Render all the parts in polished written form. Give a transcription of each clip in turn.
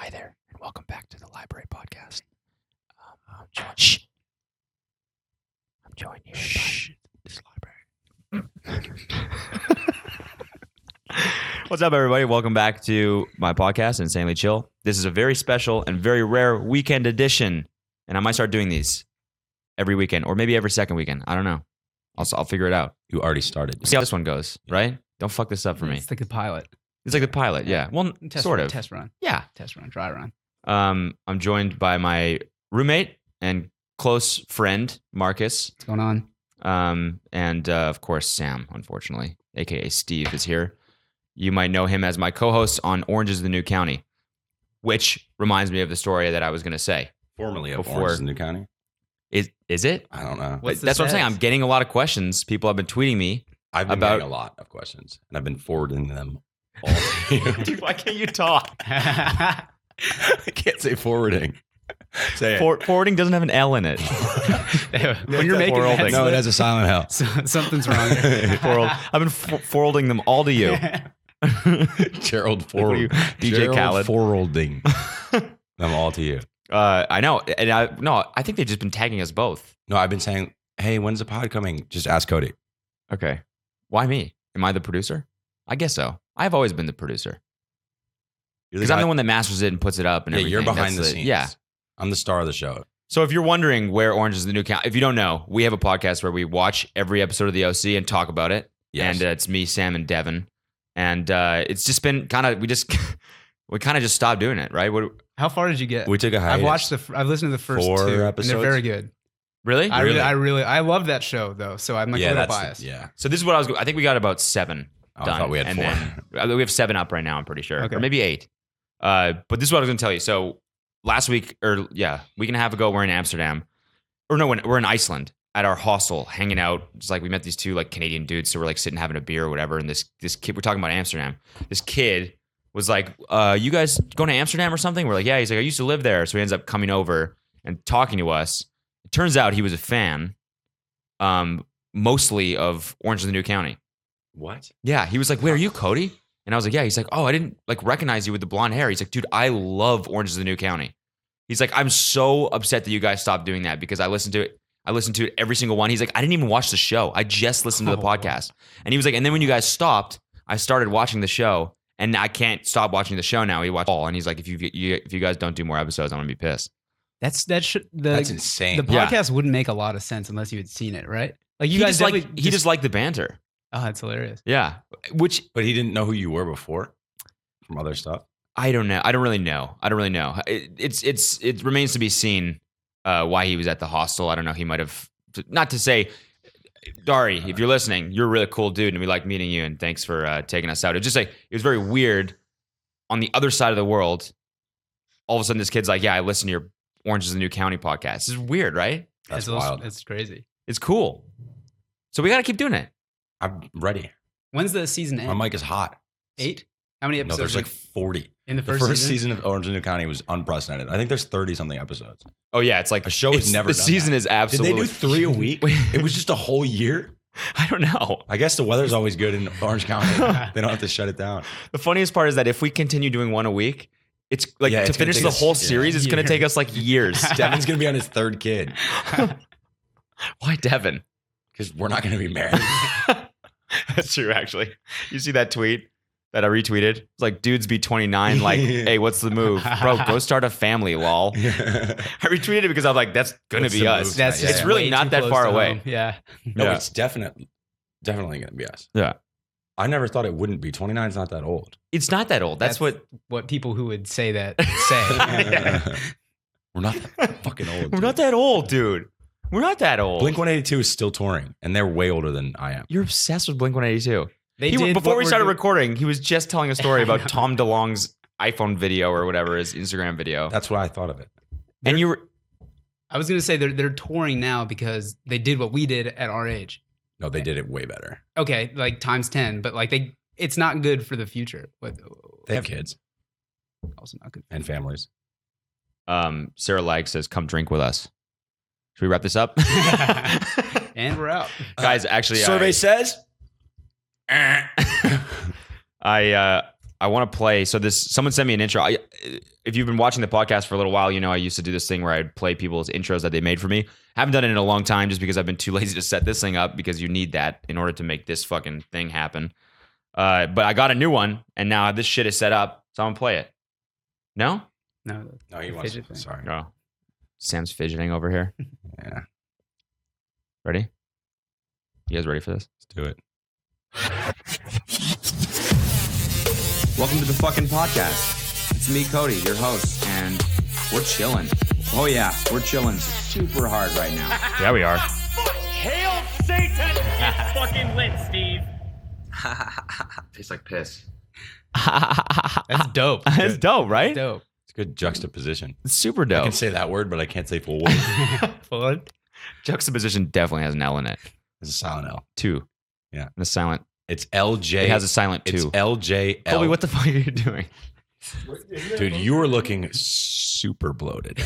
Hi there, and welcome back to the Library Podcast. I'm joined here. Shh. This library. What's up, everybody? Welcome back to my podcast, Insanely Chill. This is a very special and very rare weekend edition, and I might start doing these every weekend, or maybe every second weekend. I don't know. I'll figure it out. You already started. See how this one goes, right? Don't fuck this up for me. It's like the pilot. It's like the pilot, yeah. Well, sort of. Test run. Yeah. Test run, dry run. I'm joined by my roommate and close friend, Marcus. What's going on? And of course, Sam, unfortunately, aka Steve, is here. You might know him as my co-host on Orange is the New County, which reminds me of the story that I was going to say. Formerly of Before- Orange is the New County. Is it? I don't know. What's the That's what I'm saying. status? I'm getting a lot of questions. People have been tweeting me. I've been about- getting a lot of questions, and I've been forwarding them all to you. Dude, why can't you talk? I can't say forwarding. Say it. Forwarding doesn't have an L in it. When you're making Forwarding. that, No, it has a silent L. something's wrong. I've been forwarding them all to you. Gerald What are you, Forward. DJ Khaled? Forwarding them all to you. I know. And I think they've just been tagging us both. No, I've been saying, hey, when's the pod coming? Just ask Cody. Okay. Why me? Am I the producer? I guess so. I've always been the producer. Because I'm the one that masters it and puts it up and Yeah, everything. you're behind That's the scenes. Yeah. I'm the star of the show. So if you're wondering where Orange is the New County, if you don't know, we have a podcast where we watch every episode of the OC and talk about it. Yes. And it's me, Sam, and Devin. And it's just been kind of, we kind of just stopped doing it, right? How far did you get? We took a hiatus. I've listened to the first 4 two, episodes. and they're very good. Really? I love that show though, so I'm like a little that's biased. yeah. So this is what I think we got about 7 Oh, done. I thought we had and 4. Then, we have 7 up right now, I'm pretty sure. Okay. Or maybe 8. But this is what I was going to tell you. So last week, week and a half ago, we're in Amsterdam. Or no, we're in Iceland at our hostel, hanging out. It's like we met these 2 like Canadian dudes, so we're like sitting having a beer or whatever. And this kid, we're talking about Amsterdam. This kid was like, "You guys going to Amsterdam or something?" We're like, "Yeah." He's like, "I used to live there." So he ends up coming over and talking to us. It turns out he was a fan, mostly of Orange is the New County. What? Yeah, he was like, "Where are you, Cody?" And I was like, "Yeah." He's like, "Oh, I didn't like recognize you with the blonde hair." He's like, "Dude, I love Orange is the New County." He's like, "I'm so upset that you guys stopped doing that because I listened to it. I listened to it every single one." He's like, "I didn't even watch the show. I just listened to the podcast." And he was like, "And then when you guys stopped, I started watching the show, and I can't stop watching the show now." He watched all, and he's like, "If you guys don't do more episodes, I'm gonna be pissed." That's insane. The podcast wouldn't make a lot of sense unless you had seen it, right? Like you He guys just liked the banter. Oh, that's hilarious. Yeah, which But he didn't know who you were before from other stuff. I don't know. I don't really know. It remains to be seen why he was at the hostel. I don't know. He might have, not to say, Dari, if you're listening, you're a really cool dude, and we like meeting you. And thanks for taking us out. It just like it was very weird. On the other side of the world, all of a sudden, this kid's like, "Yeah, I listen to your Orange is the New County podcast." This is weird, right? That's wild. It's crazy. It's cool. So we got to keep doing it. I'm ready. When's the season end? My mic is hot. 8? How many No, episodes? there's like 40. in the The first, first season of Orange is the New County was unprecedented. I think there's 30-something episodes. Oh yeah, it's like A show has never The done season that. is Did absolutely. they do 3 a week? It was just a whole year? I don't know. I guess the weather's always good in Orange County. They don't have to shut it down. The funniest part is that if we continue doing one a week, it's like Yeah, to it's gonna finish take the us- whole series. It's going to years. take us like years. Devin's going to be on his 3rd kid Why Devin? because we're not going to be married. That's true, actually. You see that tweet that I retweeted? It's like, dudes be 29. Like, hey, what's the move? Bro, go start a family, lol. I retweeted it because I'm like, that's going to What's be the us. move? That's Yeah, just yeah. really way not too that close far to away. home. Yeah. No, Yeah. it's definitely going to be us. Yeah. I never thought it wouldn't be. 29 is not that old. It's not that old. That's what people who would say that say. We're not that fucking old. We're dude. not that old, dude. We're not that old. Blink-182 is still touring, and they're way older than I am. You're obsessed with Blink-182. They He- did before what we we're started doing- recording, he was just telling a story I about know. Tom DeLonge's iPhone video or whatever, his Instagram video. That's what I thought of it. And you were, I was gonna say they're touring now because they did what we did at our age. No, they did it way better. Okay, like times 10, but like it's not good for the future. They have kids Also not good. and families. Sarah Lag says, "Come drink with us." Should we wrap this up? And we're out. Guys, actually, Survey says. I I want to play. So someone sent me an intro. If you've been watching the podcast for a little while, you know I used to do this thing where I'd play people's intros that they made for me. Haven't done it in a long time just because I've been too lazy to set this thing up because you need that in order to make this fucking thing happen. But I got a new one and now this shit is set up, so I'm gonna play it. No, No, he the wants. fidget thing. Sorry. no. Sam's fidgeting over here. Yeah, Ready? You guys ready for this? let's do it. Welcome to the fucking podcast. It's me, Cody, your host, and we're chilling. Oh yeah, we're chilling super hard right now. Yeah, we are. Hail Satan! It's fucking lit, Steve. Tastes like piss. That's dope. It's dope, right? Dope. It's good juxtaposition. It's super I dope. can say that word, but I can't say full word. Fun. Juxtaposition definitely has an L in it. It's a silent L. Two. Yeah. And a silent. It's LJ. It has a silent It's two. LJL. Colby, what the fuck are you doing? Dude, you were looking super bloated.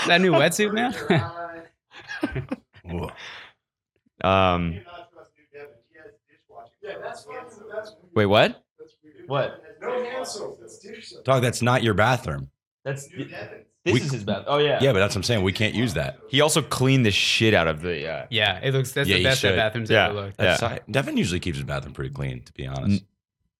That new wetsuit, man? Whoa. Wait, what? What? No hand soap. That's dish soap. Dog, that's not your bathroom. That's We- is his bath. Oh yeah. Yeah, but that's what I'm saying. We can't use that. He also cleaned the shit out of the. Yeah, it looks. That's Yeah, the you best that should. bathroom's Yeah. ever looked. Yeah. That's Devin usually keeps his bathroom pretty clean, to be honest.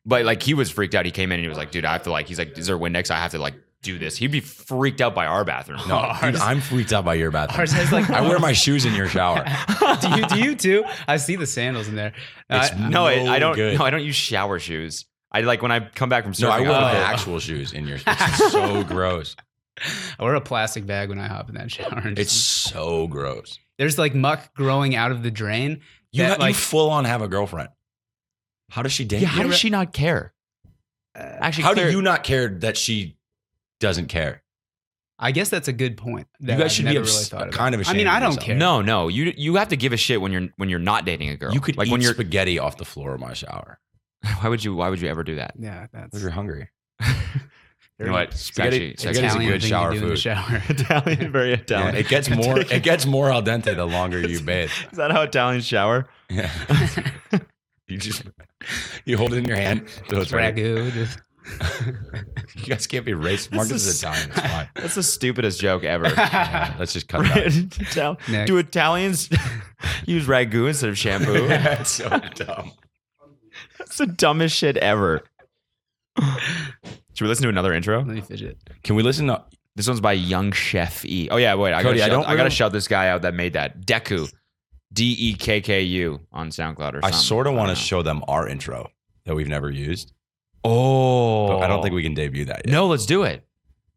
But like he was freaked out. He came in and he was like, "Dude, I have to like." He's like, "Is there Windex? I have to like do this." He'd be freaked out by our bathroom. No, dude, I'm freaked out by your bathroom. Ours has like. I wear my shoes in your shower. do you too? I see the sandals in there. It's I- No, I don't. good. No, I don't use shower shoes. I like when I come back from surfing. No, I wear my Oh. actual shoes in your. It's so gross. I wear a plastic bag when I hop in that shower. And It's just- so gross. there's like muck growing out of the drain. You, that, you like, full on have a girlfriend. How does she date Yeah, how you? does she not care? Actually, How Claire- do you not care that she doesn't care? I guess that's a good point. You that guys I've should never be really thought about. kind of I ashamed. mean, I of don't yourself. care. No. You have to give a shit when you're not dating a girl. You could like eat when you're. spaghetti off the floor of my shower. Why would you ever do that? Yeah, that's Because you're hungry. You know what? Spaghetti- It's actually spaghetti's a Italian good thing shower you do in the food. shower. Italian, very Yeah, Italian. it gets more. It gets more al dente the longer you bathe. Is that how Italians shower? Yeah. You hold it in your hand. So it's right. Ragu. Just, You guys can't be racist. Marcus is Italian. It's fine. That's the stupidest joke ever. Yeah, let's just cut that. Next. Do Italians use ragu instead of shampoo? It's so dumb. That's the dumbest shit ever. Should we listen to another intro? let me fidget. Can we listen to? This one's by Young Chef E. Oh yeah, wait. Cody, I gotta don't shout this guy out that made that. Deku, Dekku on SoundCloud or something. I sort of want don't to know. show them our intro that we've never used, Oh, but I don't think we can debut that yet. No, let's do it.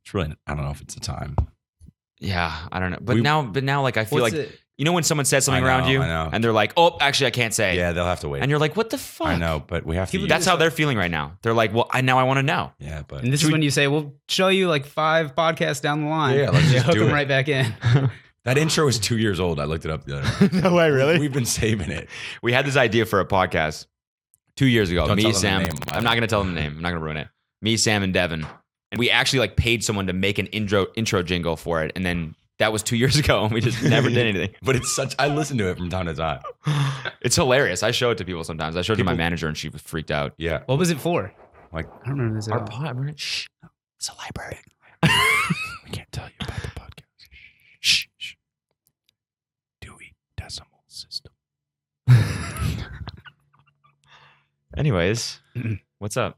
It's really. I don't know if it's the time. Yeah, I don't know. But now, like I feel What's like it? you know when someone says something I know, around you, I know. and they're like, "Oh, actually, I can't say." Yeah, they'll have to wait. And you're like, "What the fuck?" I know, but we have to. That's how they're feeling right now. They're like, "Well, now I want to know." Yeah, but And this is when you say, we'll show you like 5 podcasts down the line. Yeah, let's You just hook do them it. right back in. that intro is 2 years old. I looked it up the other day. No way, really. We've been saving it. We had this idea for a podcast 2 years ago. Don't Me, tell them the Sam. name. I'm not gonna tell them the name. I'm not gonna ruin it. Me, Sam, and Devin. And we actually like paid someone to make an intro jingle for it, and then that was 2 years ago, and we just never did anything. But it's such. I listen to it from time to time. It's hilarious. I show it to people sometimes. I showed it to my People- manager, and she was freaked out. Yeah, What was it for? like I don't remember this at Our all. pod, shh, it's a library. we can't tell you about the podcast. Shh. Dewey Decimal System. Anyways, what's up?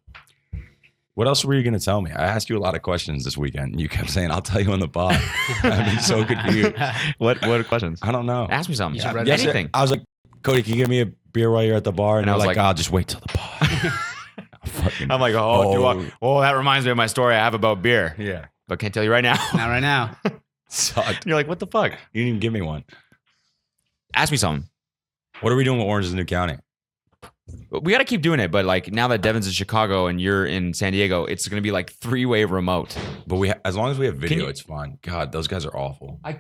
What else were you going to tell me? I asked you a lot of questions this weekend. And you kept saying, "I'll tell you on the pod." I've been so confused. What questions? I don't know. Ask me something. Yeah, right. Anything. I was like, "Cody, can you give me a beer while you're at the bar?" And I I was was like, like- "I'll just wait till the pod." I'm like, oh, that reminds me of my story I have about beer, yeah, but can't tell you right now. Not right now. sucked. You're like, what the fuck? You didn't even give me one. Ask me something. What are we doing with Orange is the New County? We got to keep doing it, but like now that Devin's in Chicago and you're in San Diego, it's going to be like 3-way remote. But as long as we have video, you- it's fine. God, those guys are awful. I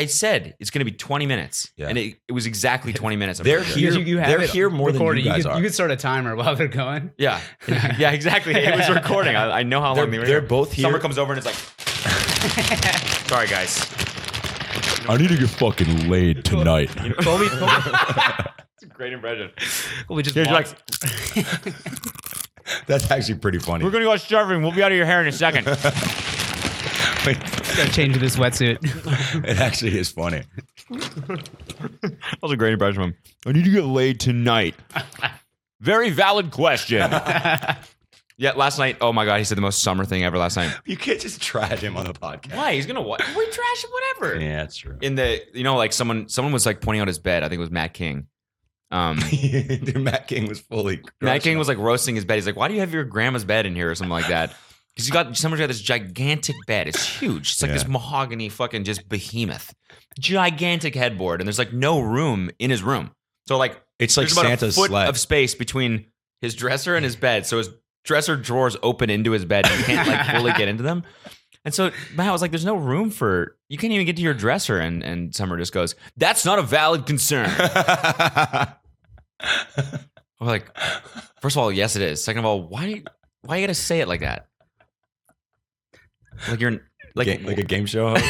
said it's going to be 20 minutes, Yeah. and it was exactly 20 minutes. I'm They're pretty sure. here. You have They're it here more than recorded. you guys could, are. You could start a timer while they're going. Yeah, yeah, exactly. It was recording. I know how long they were. They're here. both here. Summer comes over and it's like, sorry guys. I need to get fucking laid tonight. Colby, Great impression. We just Here's walked- That's actually pretty funny. We're gonna go surfing. We'll be out of your hair in a second. gotta change to this wetsuit. It actually is funny. That was a great impression of him. I need to get laid tonight. Very valid question. Yeah, last night. Oh my god, he said the most summer thing ever last night. You can't just trash him on the podcast. Why? He's gonna what? We trash him, whatever. Yeah, that's true. In the, like someone was like pointing out his bed. I think it was Matt King. Dude, Matt King was fully. Matt King was like roasting his bed. He's like, "Why do you have your grandma's bed in here or something like that?" Because someone's got this gigantic bed. It's huge. It's like this mahogany fucking just behemoth, gigantic headboard, and there's like no room in his room. So like It's like there's about Santa's a foot sled. of space between his dresser and his bed. So his dresser drawers open into his bed. And you can't like fully get into them. And so Matt was like, "There's no room for you. Can't even get to your dresser." And Summer just goes, "That's not a valid concern." I'm like, first of all, yes, it is. Second of all, why you gotta say it like that? Like you're like like a game show host.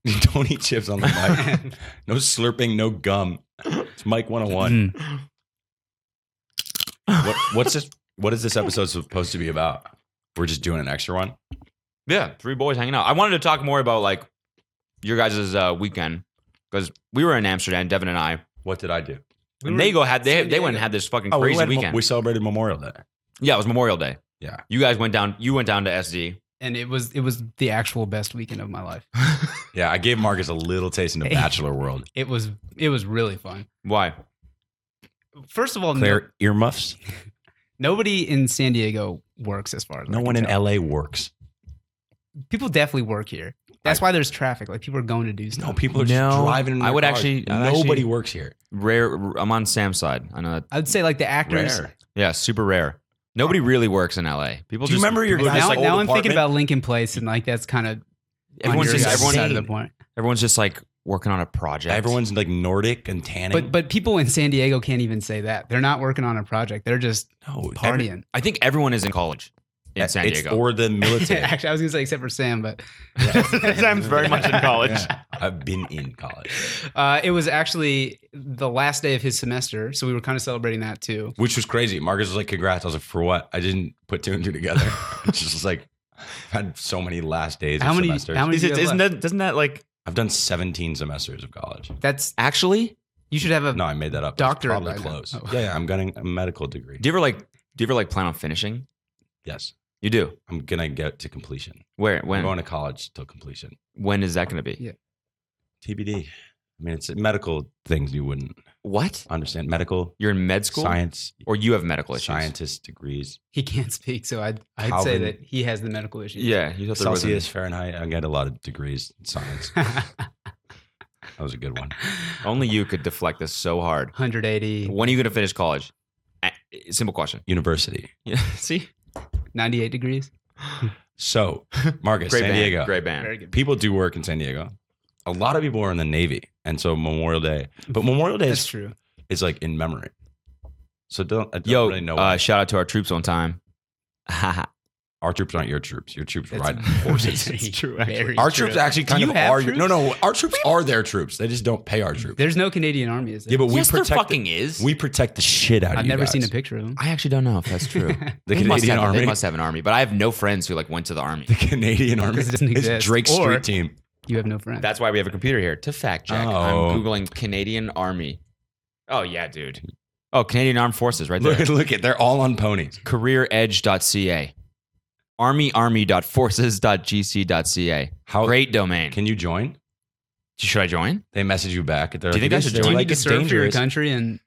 You don't eat chips on the mic. No slurping, no gum. It's Mike 101. What is this episode supposed to be about? We're just doing an extra one. Yeah, three boys hanging out. I wanted to talk more about like your guys' weekend because we were in Amsterdam, Devin and I. What did I do? And they went and had this fucking crazy weekend. We celebrated Memorial Day. Yeah, it was Memorial Day. Yeah. You guys went down. You went down to SD. And it was the actual best weekend of my life. Yeah, I gave Marcus a little taste in the bachelor world. It was really fun. Why? First of all, Claire earmuffs. nobody in San Diego works as far as No I one can in tell. LA works. People definitely work here. That's why there's traffic. Like people are going to do stuff. No, people are just driving in their I would cars. actually- Nobody works here. Rare. I'm on Sam's side. I know that. I would say like the actors. Rare. Yeah, super rare. Nobody really works in LA. People. Do you just, remember your people guys' just, Now, like, now old I'm thinking apartment? about Lincoln Place, and like that's kind of everyone's just side of the insane. point. everyone's just like working on a project. Everyone's like Nordic and tanning. But people in San Diego can't even say that. They're not working on a project. They're just no, partying. I think everyone is in college in San it's Diego. or the military. Actually, I was gonna say except for Sam, but Sam's very much in college. Yeah, I've been in college, it was actually the last day of his semester, so we were kind of celebrating that too. which was crazy. Marcus was like, "Congrats!" I was like, "For what?" I didn't put two and two together. It's just like I've had so many last days How of many? semesters. How many? do you have left? Doesn't that like I've done 17 semesters of college. That's actually? you should have a. No, I made that up. Doctorate It's probably by now. close. Oh. Yeah, I'm getting a medical degree. Do you ever like plan on finishing? Yes, You do. I'm gonna get to completion. Where? I'm When? going to college till completion. When is that going to be? Yeah. TBD. I mean, it's medical things you wouldn't What? understand. Medical You're in med school, science, or you have medical issues? scientist degrees. He can't speak, so I'd say Calvin. that he has the medical issue. Yeah, you thought there was Celsius, Fahrenheit. I get a lot of degrees in science. That was a good one. Only you could deflect this so hard. 180, When are you going to finish college? Simple question. University. Yeah. See, 98 degrees. So, Marcus, great San band. Diego. Great band. Very good. People do work in San Diego. A lot of people are in the Navy, and so Memorial Day. But Memorial Day That's is, true. is like in memory. So I don't Yo, really know. why. shout out to our troops on time. Our troops aren't your troops. Your troops That's ride very- horses. very true, Our true. troops actually Do kind you of have are. troops? No, our troops are their troops. They just don't pay our troops. There's no Canadian army, is there? Yeah, but we Yes, there protect. fucking is. We protect the shit out of I've you never guys. seen a picture of them. I actually don't know if that's true. The They must Canadian have- Army. They must have an army, but I have no friends who like went to the army. The Canadian Army. Because it doesn't It's exist. Drake's Or- street team. You have no friends. That's why we have a computer here to fact check. Oh. I'm googling Canadian Army. Oh yeah, dude. Oh, Canadian Armed Forces, right there. Look at they're all on ponies. CareerEdge.ca. Army.forces.gc.ca. How Great domain. Can you join? Should I join? They message you back. They're Do you like, think I "It is-" should they're join? Do you like, need to it's serve for your dangerous. country in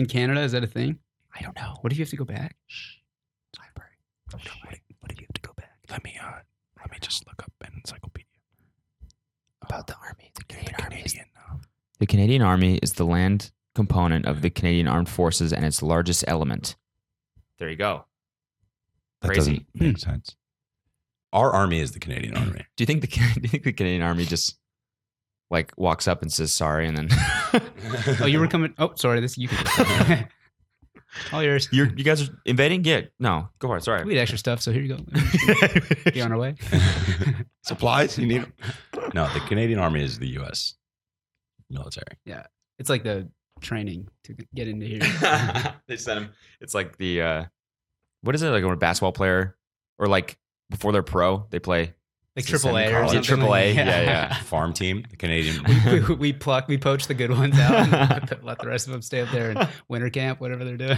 Canada? Is that a thing? I don't know. What if you have to go back? Library. What if you have to go back? Let me just look up an encyclopedia. About the army. The Canadian Army. Canadian. The Canadian Army is the land component of the Canadian Armed Forces and its largest element. There you go. That Crazy. doesn't make sense. Our army is the Canadian Army. Do you think the Canadian Army just like walks up and says sorry and then Oh, you were coming. Oh, sorry. This you can. All yours. you guys are invading? Yeah. No. Go for it. Sorry. We had extra stuff, so here you go. Be on our way. Supplies? You need them? No, the Canadian Army is the U.S. military. It's like the training to get into here. They sent him. It's like the what is it like when a basketball player or like before they're pro they play Like It's the AAA same or college. something. AAA. like- Yeah. Farm team, the Canadian. we poach the good ones out and let the rest of them stay up there in winter camp, whatever they're doing.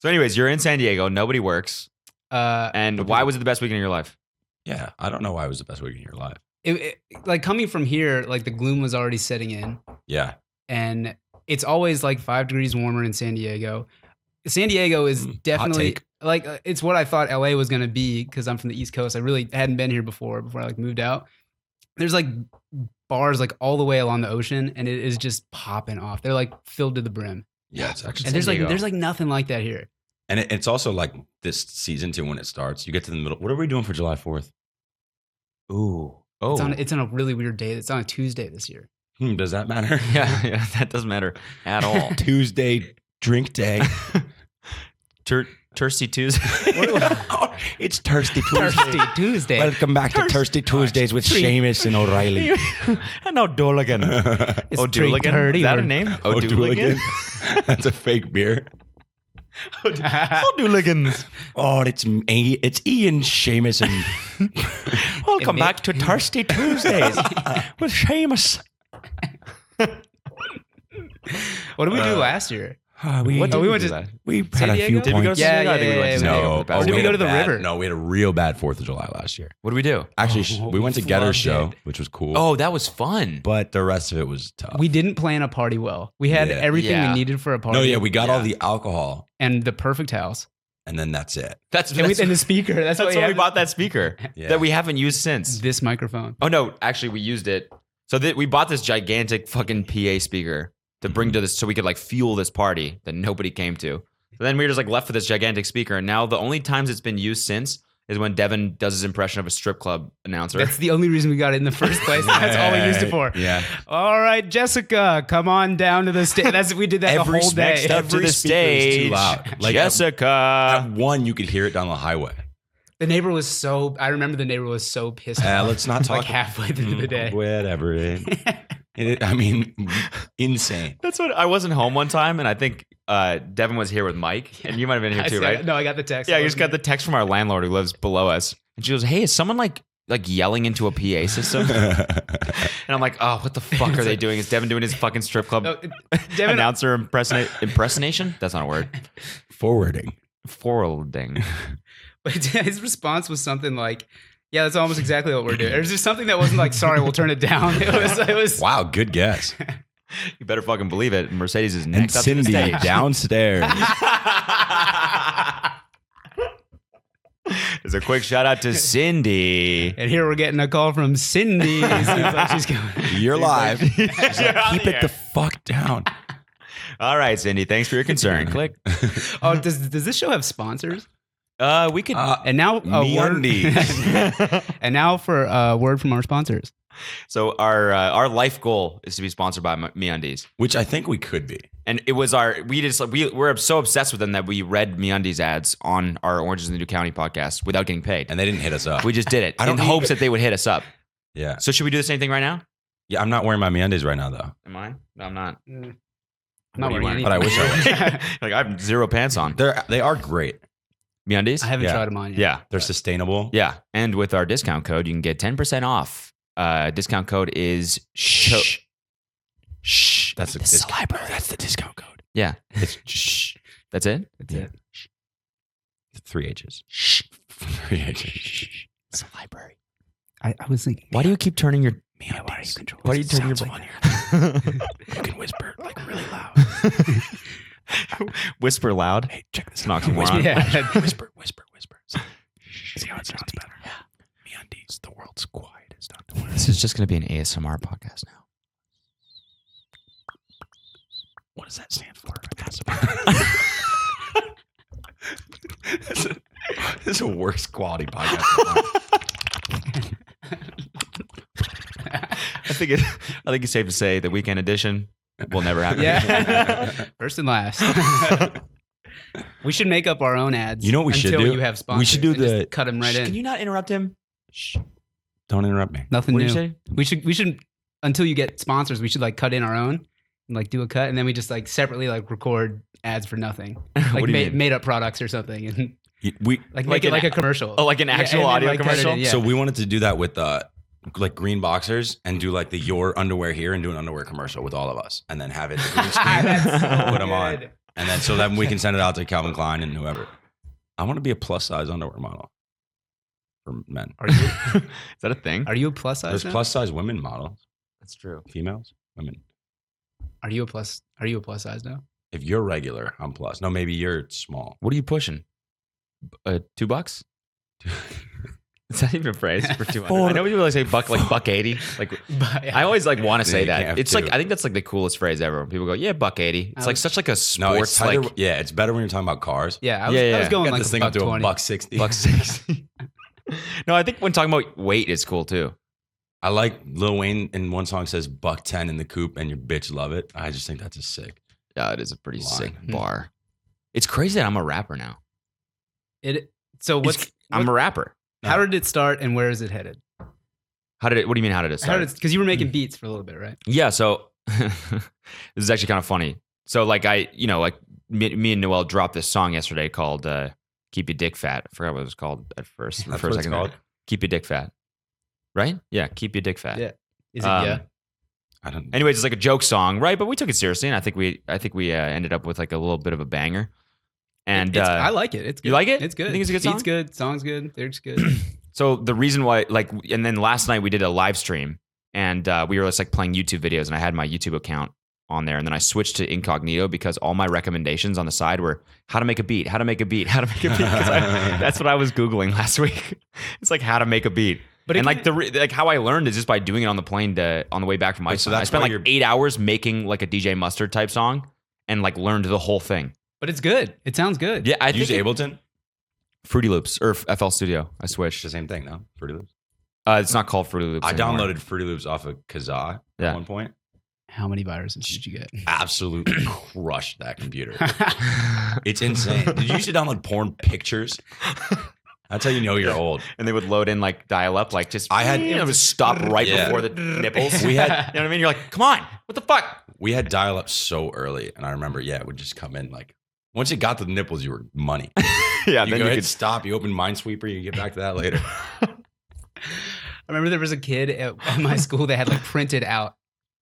So, anyways, you're in San Diego. Nobody works. And why was it the best weekend of your life? Yeah, I don't know why it was the best weekend of your life. Like coming from here, like the gloom was already setting in, Yeah, and it's always like 5 degrees warmer in San Diego. San Diego is hot definitely take. like it's what I thought LA was going to be because I'm from the East Coast. I really hadn't been here before I like moved out. There's like bars like all the way along the ocean, and it is just popping off. They're like filled to the brim, yeah, it's actually. and there's Diego. like nothing like that here. And it's also like this season too when it starts. You get to the middle. What are we doing for July 4th? Ooh. Oh. It's on a really weird day. It's on a Tuesday this year. Does that matter? yeah, that doesn't matter at all. Tuesday drink day. Thirsty Tuesday. It's Thirsty Thirsty Tuesday. Welcome back to Thirsty Tuesdays with Seamus and O'Reilly. And O'Dooligan. It's O'Dooligan? 3:30 Is that or- a name? O'Dooligan. That's a fake beer. O'Dooligans. Oh, it's Ian, Seamus, and Welcome Nick. back to Thirsty Tuesdays with Seamus. What did we do last year? we What did we we went do to- that? we San had a few Diego? Did we go to points. San Yeah, Diego? I think we yeah, went to yeah, San Diego No, for the past Or did we week. go to the bad- river? No, we had a real bad 4th of July last year. What did we do? Actually, we went to Getter's loved show, it. which was cool. Oh, that was fun. But the rest of it was tough. We didn't plan a party well. We had Yeah. everything Yeah. we needed for a party. no, yeah, we got all Yeah. the alcohol, and the perfect house and then that's it. That's and the speaker. That's, that's what when we bought that speaker Yeah. that we haven't used since. this microphone. Oh no, actually we used it. So we bought this gigantic fucking PA speaker to bring to this so we could like fuel this party that nobody came to. So then we were just like left with this gigantic speaker, and now the only times it's been used since is when Devin does his impression of a strip club announcer. That's the only reason we got it in the first place. That's all we used it for. Yeah. All right, Jessica, come on down to the stage. We did that the whole day. next up to Every the speaker is too stage, loud. Like, Jessica. At one, you could hear it down the highway. The neighbor was so. I remember the neighbor was so pissed off. Let's not talk. like halfway through the day. Whatever. I mean, insane. That's what I wasn't home one time, and I think Devin was here with Mike, and you might have been here I too, said- right? No, I got the text. Yeah, you just got the text from our landlord who lives below us, and she goes, "Hey, is someone like yelling into a PA system?" And I'm like, "Oh, what the fuck are they doing? Is Devin doing his fucking strip club No, Devin, announcer impersonation? That's not a word. Forwarding. Forwarding. but his response was something like, "Yeah, that's almost exactly what we're doing." Or just something that wasn't like, "Sorry, we'll turn it down." It was. Wow, good guess. You better fucking believe it. Mercedes is And next up to the Cindy stage. downstairs. There's a quick shout out to Cindy. And here we're getting a call from Cindy. It seems like she's going. You're live. You're on Keep the it air. the fuck down. All right, Cindy. Thanks for your concern. Click. Oh, does this show have sponsors? We could. And now a word. MeUndies. And now for a word from our sponsors. So our life goal is to be sponsored by MeUndies, Which I think we could be. and it was we're so obsessed with them that we read MeUndies ads on our Oranges in the New County podcast without getting paid. And they didn't hit us up. We just did it I don't in need- hopes that they would hit us up. Yeah. So should we do the same thing right now? Yeah, I'm not wearing my MeUndies right now, though. Am I? No, I'm not. I'm What are you wearing? But I wish I was. Like I have zero pants on. They are great. MeUndies? I haven't Yeah. tried them on yet. Yeah. They're sustainable. Yeah. And with our discount code, you can get 10% off. Discount code is Shh. Shh. That's the This is a discount. library. That's the discount code. Yeah. It's shh. That's it? That's it. 3 H's. Shh. 3 H's. It's a library. I was thinking. Why do you keep turning your MeUndies. Why do you turn your You can whisper like really loud. whisper loud? Hey, check this It's an out. oxymoron. Yeah. Whisper. See how it sounds better? Yeah. MeUndies, the world's quietest underwear. This is just going to be an ASMR podcast now. What does that stand for? This is a worse quality podcast. I think it's safe to say the weekend edition will never happen. Yeah. First and last. We should make up our own ads. You know what we should until do? you have sponsors. We should do and just the- cut them right Can in. you not interrupt him? Shh. Don't interrupt me. Nothing What new. did you say? We should until you get sponsors. We should like cut in our own and like do a cut, and then we just like separately like record ads for nothing, What like do you mean? made up products or something, and We like Like make it an like a- a commercial. Oh, like an actual and then, audio like, cut it in, commercial? yeah. So we wanted to do that with like green boxers and do like the your underwear here and do an underwear commercial with all of us and then have it the green screen, That's so put them on, good. and then so then we can send it out to Calvin Klein and whoever. I want to be a plus size underwear model for men. Are you Is that a thing? are you a plus size? There's now? plus size women models, That's true. females, women. Are you a plus size now? If you're regular, I'm plus. No, maybe you're small. What are you pushing? $2? Is that even a phrase for 200? I know people like say buck 80. Like But, I always like want to Yeah, say you can't that. have It's two. like I think that's like the coolest phrase ever. When people go, yeah, buck 80. It's I like was- such like a No, sports it's tighter. like Yeah, it's better when you're talking about cars. yeah, I was, Yeah, I yeah. was going Got like this a thing up buck to $20. $1.60. buck 60. No, I think when talking about weight is cool too. I like Lil Wayne in one song says $110 in the coupe and your bitch love it. I just think that's a sick. Yeah, it is a pretty Line. sick bar. It's crazy that I'm a rapper now. So I'm a rapper. how did it start and where is it headed? What do you mean how did it start? Because you were making beats for a little bit, right? Yeah, so this is actually kind of funny. So like me and Noel dropped this song yesterday called Keep Your Dick Fat. I forgot what it was called at first. That's for a what it's second called? there. Keep Your Dick Fat. Right? Yeah, Keep Your Dick Fat. Yeah. Is it Um, yeah? I don't. Anyways, it's like a joke song, right? But we took it seriously, and I think we ended up with like a little bit of a banger. And I like it. It's good. you like it? It's good. You think it's a good Beats song? good. Song's good. Lyrics good. so the reason why, like, and then last night we did a live stream, and we were just like playing YouTube videos, and I had my YouTube account on there, and then I switched to incognito because all my recommendations on the side were how to make a beat, how to make a beat, how to make a beat. 'Cause that's what I was googling last week. It's like how to make a beat. But And it like how I learned is just by doing it on the plane on the way back from Wait, so Iceland. I that's spent why like you're- 8 hours making like a DJ Mustard type song and like learned the whole thing. But it's good. It sounds good. Yeah, I Use think Ableton. Fruity Loops or FL Studio. I It's switched. the same thing, no? Fruity Loops. It's not called Fruity Loops. I anymore. downloaded Fruity Loops off of Kazaa Yeah. at one point. How many viruses did you get? Absolutely crushed that computer. It's insane. Did you used to download porn pictures? That's how you know you're old. and they would load in like dial up, like just I had- it would stop right Yeah. before the nipples. We had- you know what I mean? You're like, come on, what the fuck? We had dial up so early, and I remember, it would just come in like once you got to the nipples, you were money. Yeah, You then go you ahead, could stop. You open Minesweeper. You get back to that later. I remember there was a kid at my school that had like printed out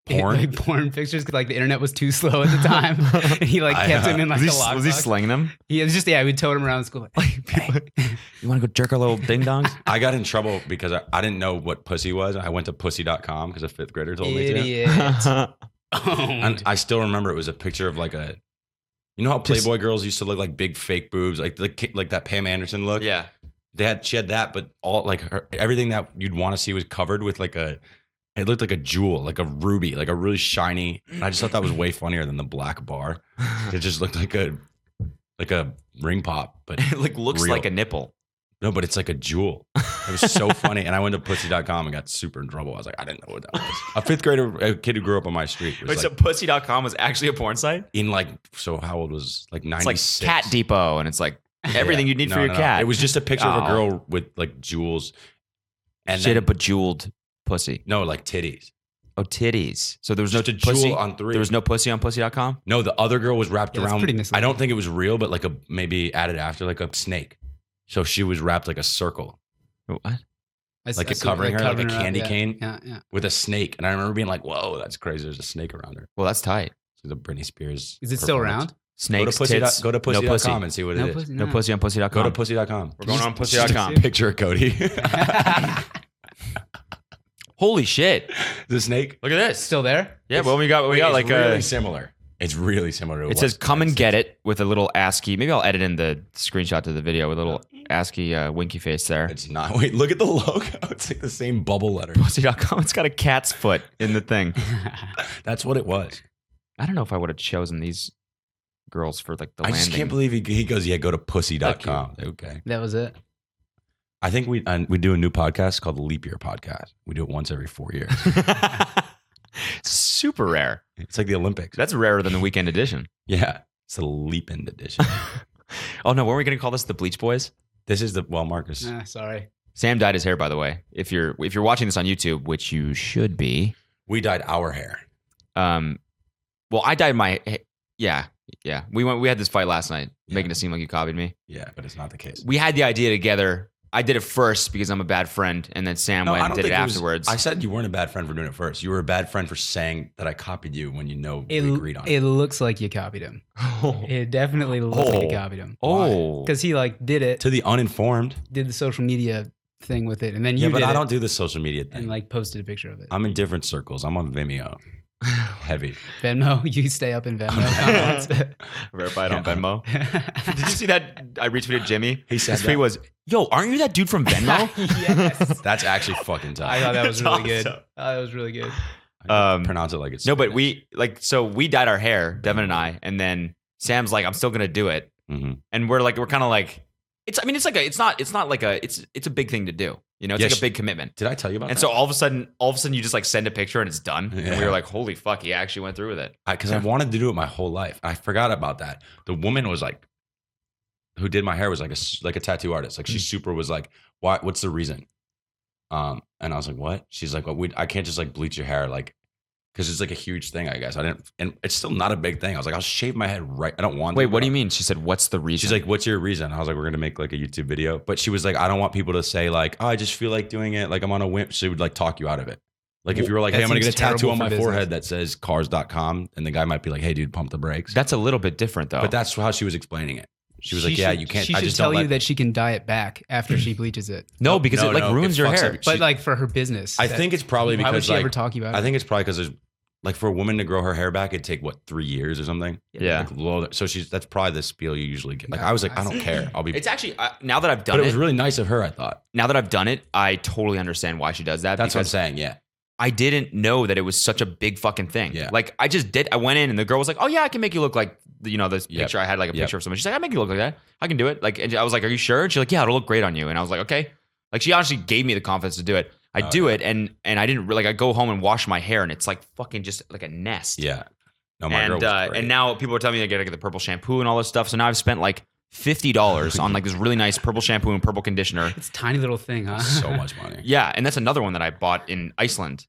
Porn? like porn pictures because like the internet was too slow at the time, and he like I, kept them in like was a lockbox. he slinging them? He was just we'd tote him around school. Like, You want to go jerk our little ding dongs? I got in trouble because I didn't know what pussy was. I went to pussy.com because a fifth grader told me to. idiot. And I still remember it was a picture of like a, you know how Playboy girls used to look like big fake boobs, like that Pam Anderson look. Yeah. She had that, but all like everything that you'd want to see was covered with like it looked like a jewel, like a ruby, like a really shiny. And I just thought that was way funnier than the black bar. It just looked like a ring pop, but It like looks real. like a nipple. No, but it's like a jewel. It was so funny. And I went to pussy.com and got super in trouble. I was like, I didn't know what that was. A fifth grader, a kid who grew up on my street. Was Wait, so like, pussy.com was actually a porn site? in like, so how old was like 96? It's like Cat Depot, and it's like everything Yeah. you need for No, your no. cat. It was just a picture of a Oh. girl with like jewels. And she had a then, bejeweled pussy. no, like titties. Oh, titties. So there was Just no a jewel pussy on 3. There was no pussy on pussy.com? No, the other girl was wrapped Yeah, that's around. pretty I misleading. don't think it was real, but like maybe added after like a snake. So she was wrapped like a circle What? Like it covering her, like a candy yeah. cane? Yeah, yeah. with a snake. And I remember being like, whoa, that's crazy. There's a snake around her. Well, that's tight. She's a Britney Spears. Is it still performance. around? Snakes, Go to tits, go to no pussy. pussy.com and see what it No is. pussy. No pussy on pussy.com. Go to pussy.com. We're going on Just pussy.com. a picture of Cody. Holy shit. The snake. Look at this. Still there? Yeah, well, we got It's like really a. similar. It's really similar to It says "Come and get it" with a little ASCII. Maybe I'll edit in the screenshot to the video with a little ASCII winky face there. It's not. Wait, look at the logo. It's like the same bubble letter. Pussy.com. It's got a cat's foot in the thing. That's what it was. I don't know if I would have chosen these girls for like the I landing. just can't believe he goes, yeah, go to pussy.com. Okay. That was it. I think we do a new podcast called the Leap Year Podcast. We do it once every 4 years. Super rare. It's like the Olympics. That's rarer than the weekend edition. Yeah. It's the Leap End edition. Oh no, were we going to call this the Bleach Boys? This is Marcus. Sorry. Sam dyed his hair, by the way. If you're watching this on YouTube, which you should be, We dyed our hair. Well, I dyed my. Yeah. We had this fight last night, making it seem like you copied me. Yeah, but it's not the case. We had the idea together. I did it first because I'm a bad friend, and then Sam went and did it afterwards. I said you weren't a bad friend for doing it first. You were a bad friend for saying that I copied you when we agreed on it. It looks like you copied him. It definitely looks like you copied him. Oh. Because he like did it, To the uninformed. did the social media thing with it, and then you Yeah, but did I it don't do the social media thing. and like posted a picture of it. I'm in different circles. I'm on Vimeo. Heavy. Venmo, you stay up in Venmo. Verified on Venmo. Did you see that? I retweeted Jimmy. He said His tweet that? was, "Yo, aren't you that dude from Venmo?" Yes. That's actually fucking tough. I thought that was That's really good. awesome. That was really good. Pronounce it like it's No, but we dyed our hair, Devin and I, and then Sam's like, "I'm still gonna do it," and we're kind of like, it's a big thing to do. You know, it's Yeah, like a big commitment. Did I tell you about And that? so all of a sudden you just like send a picture and it's done. And we Yeah. were like, holy fuck, he actually went through with it. Because I wanted to do it my whole life. I forgot about that. The woman was like, who did my hair was like a tattoo artist. Like she super was like, why? What's the reason? And I was like, what? She's like, well, I can't just like bleach your hair, like, because it's like a huge thing. I guess I didn't, and it's still not a big thing. I was like, I'll shave my head right. I don't want. Wait, to, what but do you mean? She said, what's the reason? She's like, what's your reason? I was like, we're gonna make like a YouTube video. But she was like, I don't want people to say like, oh, I just feel like doing it. Like I'm on a whim. She would like talk you out of it. Like if you were like, hey, That I'm gonna get a seems terrible tattoo on for my business. forehead that says cars.com, and the guy might be like, hey, dude, pump the brakes. that's a little bit different though. But that's how she was explaining it. She was like, yeah, you can't. She I should just tell don't you let, that she can dye it back after she bleaches it. no, because no, it like no, ruins it your fucks hair. every- But She- like for her business, I think it's probably why would because she like ever talk you about I it? think it's probably because there's like for a woman to grow her hair back, it'd take what 3 years or something. Yeah. Like, so that's probably the spiel you usually get. Like I was like, I don't care. I'll be. It's actually, now that I've done But it it, was really nice of her. I thought. now that I've done it, I totally understand why she does that. That's what I'm because saying. Yeah. I didn't know that it was such a big fucking thing. Yeah. Like I just did. I went in and the girl was like, "Oh yeah, I can make you look like this Yep. picture." I had like a Yep. picture of someone. She's like, "I make you look like that. I can do it." Like, and I was like, "Are you sure?" And she's like, "Yeah, it'll look great on you." And I was like, "Okay." Like she honestly gave me the confidence to do it. I do it, and I didn't really. Like, I go home and wash my hair, and it's like fucking just like a nest. Yeah. No, my girl was great. And now people are telling me they gotta get the purple shampoo and all this stuff. So now I've spent like $50 on like this really nice purple shampoo and purple conditioner. It's a tiny little thing, huh? so much money. Yeah, and that's another one that I bought in Iceland.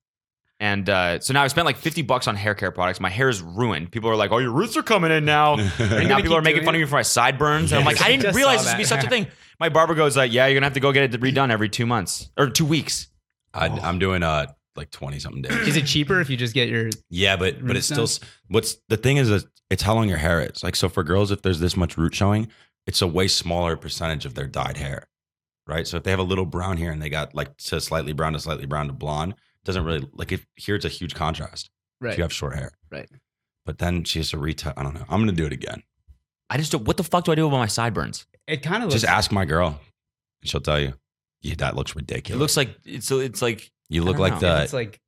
And so now I've spent like $50 on hair care products. My hair is ruined. People are like, "Oh, your roots are coming in now." And now people are making fun of me for my sideburns. And I'm like, I didn't Just realize saw this would be that. such a thing. My barber goes like, "Yeah, you're gonna have to go get it redone every 2 months or 2 weeks." I'm doing like 20 something days. Is it cheaper if you just get your? Yeah, but it's Root still stones? what's the thing is it's how long your hair is. Like so for girls, if there's this much root showing, it's a way smaller percentage of their dyed hair, right? So if they have a little brown here and they got like to slightly brown to blonde, it doesn't really like if here it's a huge contrast. Right. If you have short hair, Right. But then she has to retouch. I don't know. I'm gonna do it again. I just don't, what the fuck do I do about my sideburns? It kind of looks. Just ask my girl, she'll tell you. Yeah, that looks It ridiculous. looks like it's like you look I like don't know. the. It's like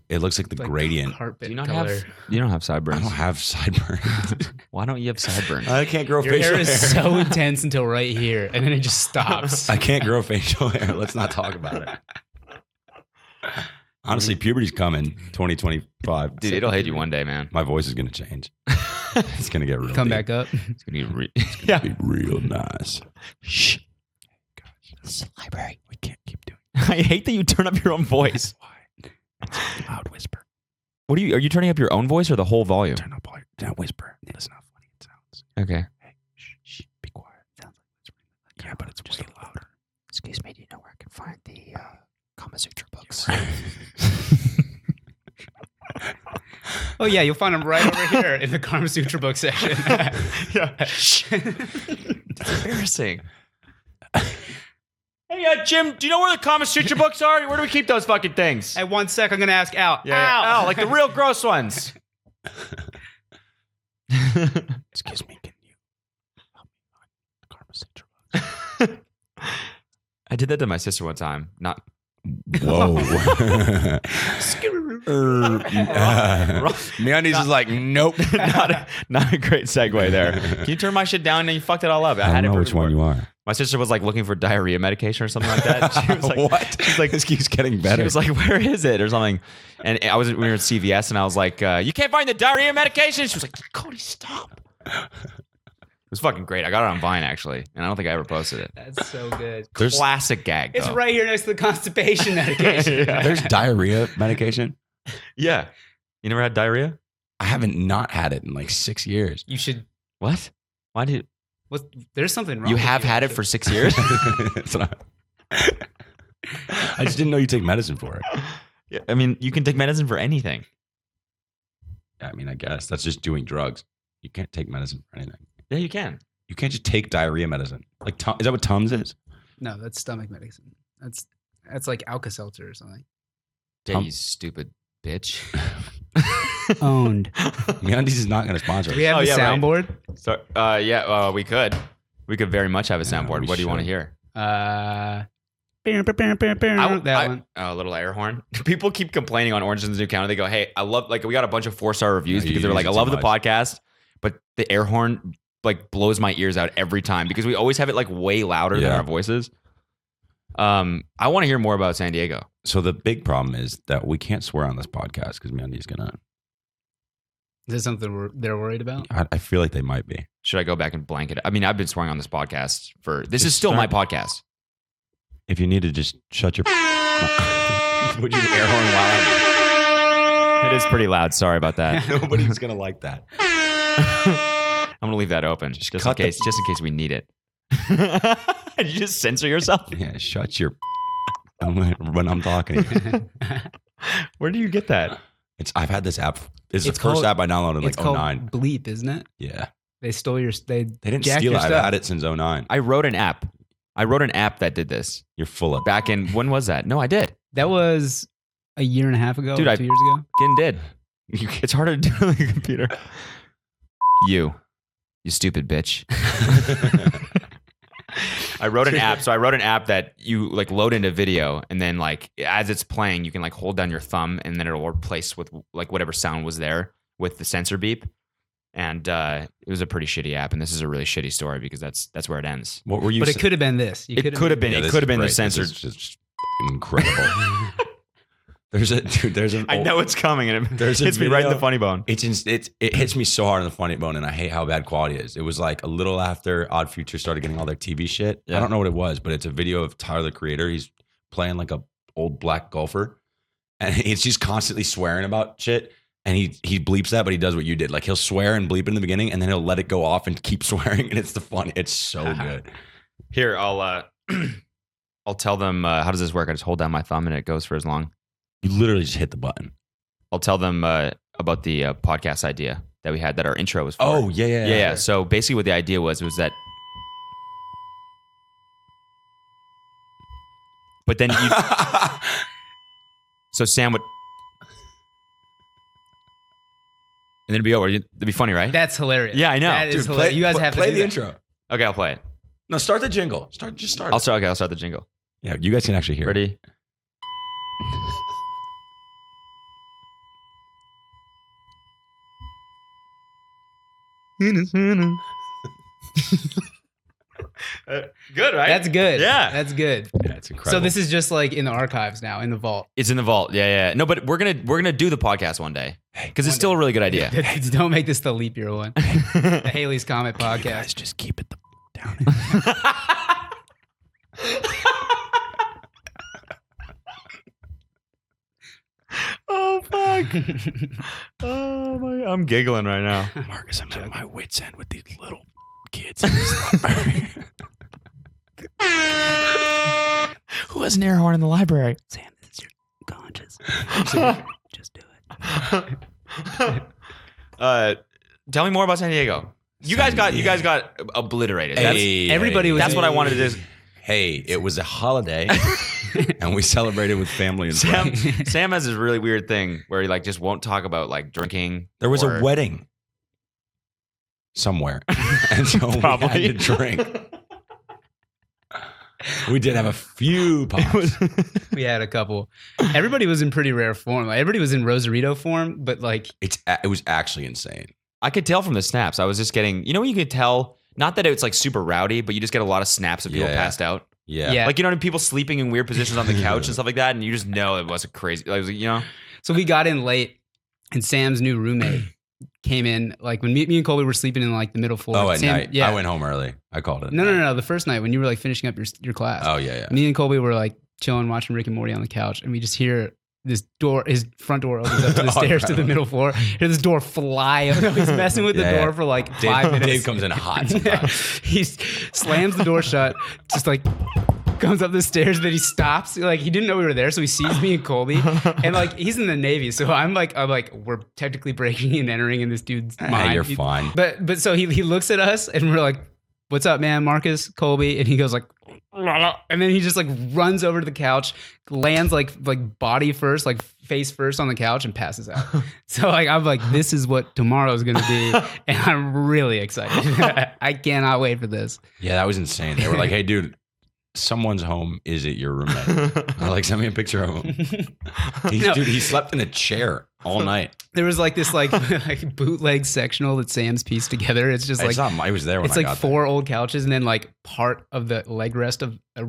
It looks like the gradient. carpet do you not color. have you don't have sideburns. I don't have sideburns. Why don't you have sideburns? I can't grow Your facial hair is so intense until right here, and then it just stops. I can't grow facial hair. Let's not talk about it. Honestly, puberty's coming 2025. Dude, it'll hit you one day, man. My voice is going to change. It's going to get real Come deep. back up. It's gonna be yeah. Be real nice. Shh. This is a library. We can't keep doing I hate that you turn up your own voice. Why? It's loud whisper. What are you turning up your own voice or the whole volume? Turn up all your, don't whisper. Listen how funny it sounds. Okay. Hey, shh, be quiet. Sounds like whispering. Yeah, but it's just louder. Excuse me, do you know where I can find the Kama Sutra books? Oh yeah, you'll find them right over here in the Karma Sutra book section. Yeah. It's embarrassing. Hey, Jim, do you know where the Kama Sutra books are? Where do we keep those fucking things? Hey, 1 sec, I'm gonna ask Al. Yeah, Al, Al, like the real gross ones. Excuse me, can you help me find the Karma Sutra book? I did that to my sister one time. Not Whoa. Meundies is like, nope. not a great segue there. Can you turn my shit down and you fucked it all up? I had don't it know for which one before. you are. My sister was like looking for diarrhea medication or something like that. She was like, what? She's like, This keeps getting She better. was like, "Where is it?" or something. And we were at CVS, and I was like, "You can't find the diarrhea medication." She was like, "Cody, stop." It was fucking great. I got it on Vine actually, and I don't think I ever posted it. That's so good. There's- Classic gag. It's though. right here next to the constipation medication. Yeah. There's diarrhea medication. Yeah. You never had diarrhea? I haven't not had it in like 6 years. You should. What? Why did There's something wrong. you with have had it actually. for 6 years? That's what I just didn't know you take medicine for it. Yeah, I mean, you can take medicine for anything. I mean, I guess that's just doing drugs. You can't take medicine for anything. Yeah, you can. You can't just take diarrhea medicine. Like, is that what Tums is? No, that's stomach medicine. That's like Alka-Seltzer or something. Yeah, you stupid bitch. Owned. MeUndies is not going to sponsor Do us. we have Oh, the yeah, right. soundboard? So, we could. We could very much have a soundboard. we What do you want to should. hear? That one. A little air horn. People keep complaining on Orange is the New County. They go, "Hey, I love like we got a bunch of 4-star reviews No, because you they're like, I use it love too the much. podcast, but the air horn like blows my ears out every time because we always have it like way louder than Yeah. our voices." I want to hear more about San Diego. So the big problem is that we can't swear on this podcast because MeUndies going to. Is this something they're worried about? I feel like they might be. Should I go back and blanket it? I mean, I've been swearing on this podcast for this is Just still start- my podcast. If you need to just shut your. Would you air horn while It is pretty loud. Sorry about that. Nobody's going to like that. I'm gonna leave that open just in cut the- case we need it. Did you just censor yourself? Yeah, shut your. When I'm talking. Where do you get that? I've had this app. It's the It's first called- app I downloaded in It's like called 09. Bleep, isn't it? Yeah. They stole your. They They didn't jacked steal your it. I've stuff. had it since 09. I wrote an app. That did this You're full of. back in when was that? No, I did. That was a year and a half ago. Dude, or I- 2 years ago. Fucking did. It's harder to do on the computer. You stupid bitch. I wrote an app. So I wrote an app that you like load into video, and then like as it's playing, you can like hold down your thumb, and then it'll replace with like whatever sound was there with the sensor beep. And it was a pretty shitty app, and this is a really shitty story because that's where it ends. What were you? But it could have been this. You It could have been. Yeah, It this could have is been the great. This censored. is just incredible. There's an. I know it's coming, and it There's a hits me right in the video. funny bone. It hits me so hard in the funny bone, and I hate how bad quality it is. It was like a little after Odd Future started getting all their TV shit. Yeah. I don't know what it was, but it's a video of Tyler the Creator. He's playing like a old black golfer, and he's just constantly swearing about shit. And he bleeps that, but he does what you did. Like he'll swear and bleep in the beginning, and then he'll let it go off and keep swearing. And it's it's so good. Here, I'll tell them how does this work. I just hold down my thumb, and it goes for as long. You literally just hit the button. I'll tell them about the podcast idea that we had that our intro was for. Oh yeah. yeah. So basically, what the idea was that. But then you. So Sam would. And then it'd be over. It'd be funny, right? That's hilarious. Yeah, I know. That is Dude, hilarious. You guys have to play do the that. intro. Okay, I'll play it. No, start the jingle. Just start. I'll start the jingle. Yeah, you guys can actually hear. Ready? Good, right? That's good. Yeah. That's good. Yeah, it's incredible. So this is just like in the archives now, in the vault. It's in the vault. Yeah. No, but we're gonna do the podcast one day because it's still a really good idea. Don't make this the leap year one. The Haley's Comet You podcast. guys just keep it down. Oh fuck! Oh my! I'm giggling right now. Marcus, I'm at my wits' end with these little kids in this library. Who has an air horn in the library? Sam, this is your conscience. Just do it. Tell me more about San Diego. You guys got obliterated. everybody was- That's what I wanted to do. Hey, it was a holiday, and we celebrated with family and Sam, friends. Sam has this really weird thing where he like just won't talk about like drinking. There was or- a wedding somewhere, and so we Probably. had to drink. We did have a few pops. We had a couple. Everybody was in pretty rare form. Like, everybody was in Rosarito form, but like It was actually insane. I could tell from the snaps. I was just getting, you know, you could tell, not that it's like super rowdy, but you just get a lot of snaps of people Yeah. passed out. Yeah. Yeah. Like, you know, people sleeping in weird positions on the couch and stuff like that. And you just know it wasn't crazy. Like, you know, So we got in late, and Sam's new roommate came in. Like when me and Colby were sleeping in like the middle floor. Oh, at Sam, night. Yeah. I went home early. I called it. No. The first night when you were like finishing up your class. Oh yeah. Me and Colby were like chilling, watching Rick and Morty on the couch, and we just hear this door, his front door opens up to the Oh, stairs to the right. middle floor. Hear this door fly. He's messing with the Yeah, door yeah. for like 5 minutes. Dave comes in hot sometimes. He slams the door shut, just like comes up the stairs, then he stops. Like he didn't know we were there, so he sees me and Colby, and like he's in the Navy, so I'm like we're technically breaking and entering in this dude's mind. You're fine. But so he looks at us and we're like, "What's up, man, Marcus, Colby?" And he goes like, and then he just like runs over to the couch, lands like body first, like face first on the couch, and passes out. So like I'm like, this is what tomorrow's gonna be, and I'm really excited. I cannot wait for this. Yeah, that was insane. They were like, "Hey, dude, someone's home. Is it your roommate?" I like, send me a picture of him. No. Dude, he slept in a chair all night. There was like this like bootleg sectional that Sam's pieced together. It's just like It's not. I was there when it's I like got 4 old couches and then like part of the leg rest of a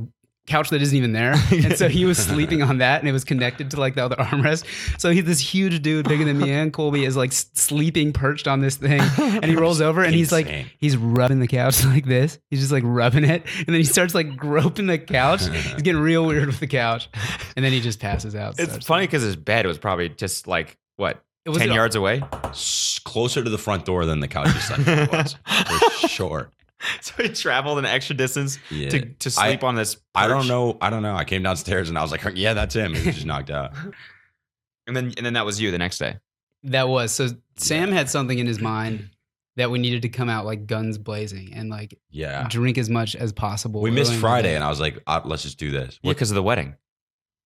couch that isn't even there. And so he was sleeping on that and it was connected to like the other armrest. So he's this huge dude bigger than me and Colby is like sleeping perched on this thing. And he rolls over and he's like, Insane. he's rubbing the couch like this. He's just like rubbing it. And then he starts like groping the couch. He's getting real weird with the couch. And then he just passes out. It's funny because his bed was probably just like, what, It was 10 yards away? closer to the front door than the couch he slept on was, for sure. So he traveled an extra distance Yeah. to sleep on this I don't perch. know. I came downstairs and I was like, "Yeah, that's him." He was just knocked out. And then that was you the next day. That was so. Sam had something in his mind that we needed to come out like guns blazing and like Yeah. drink as much as possible. We early missed in the Friday, day. and I was like, "Let's just do this." Yeah, because of the wedding.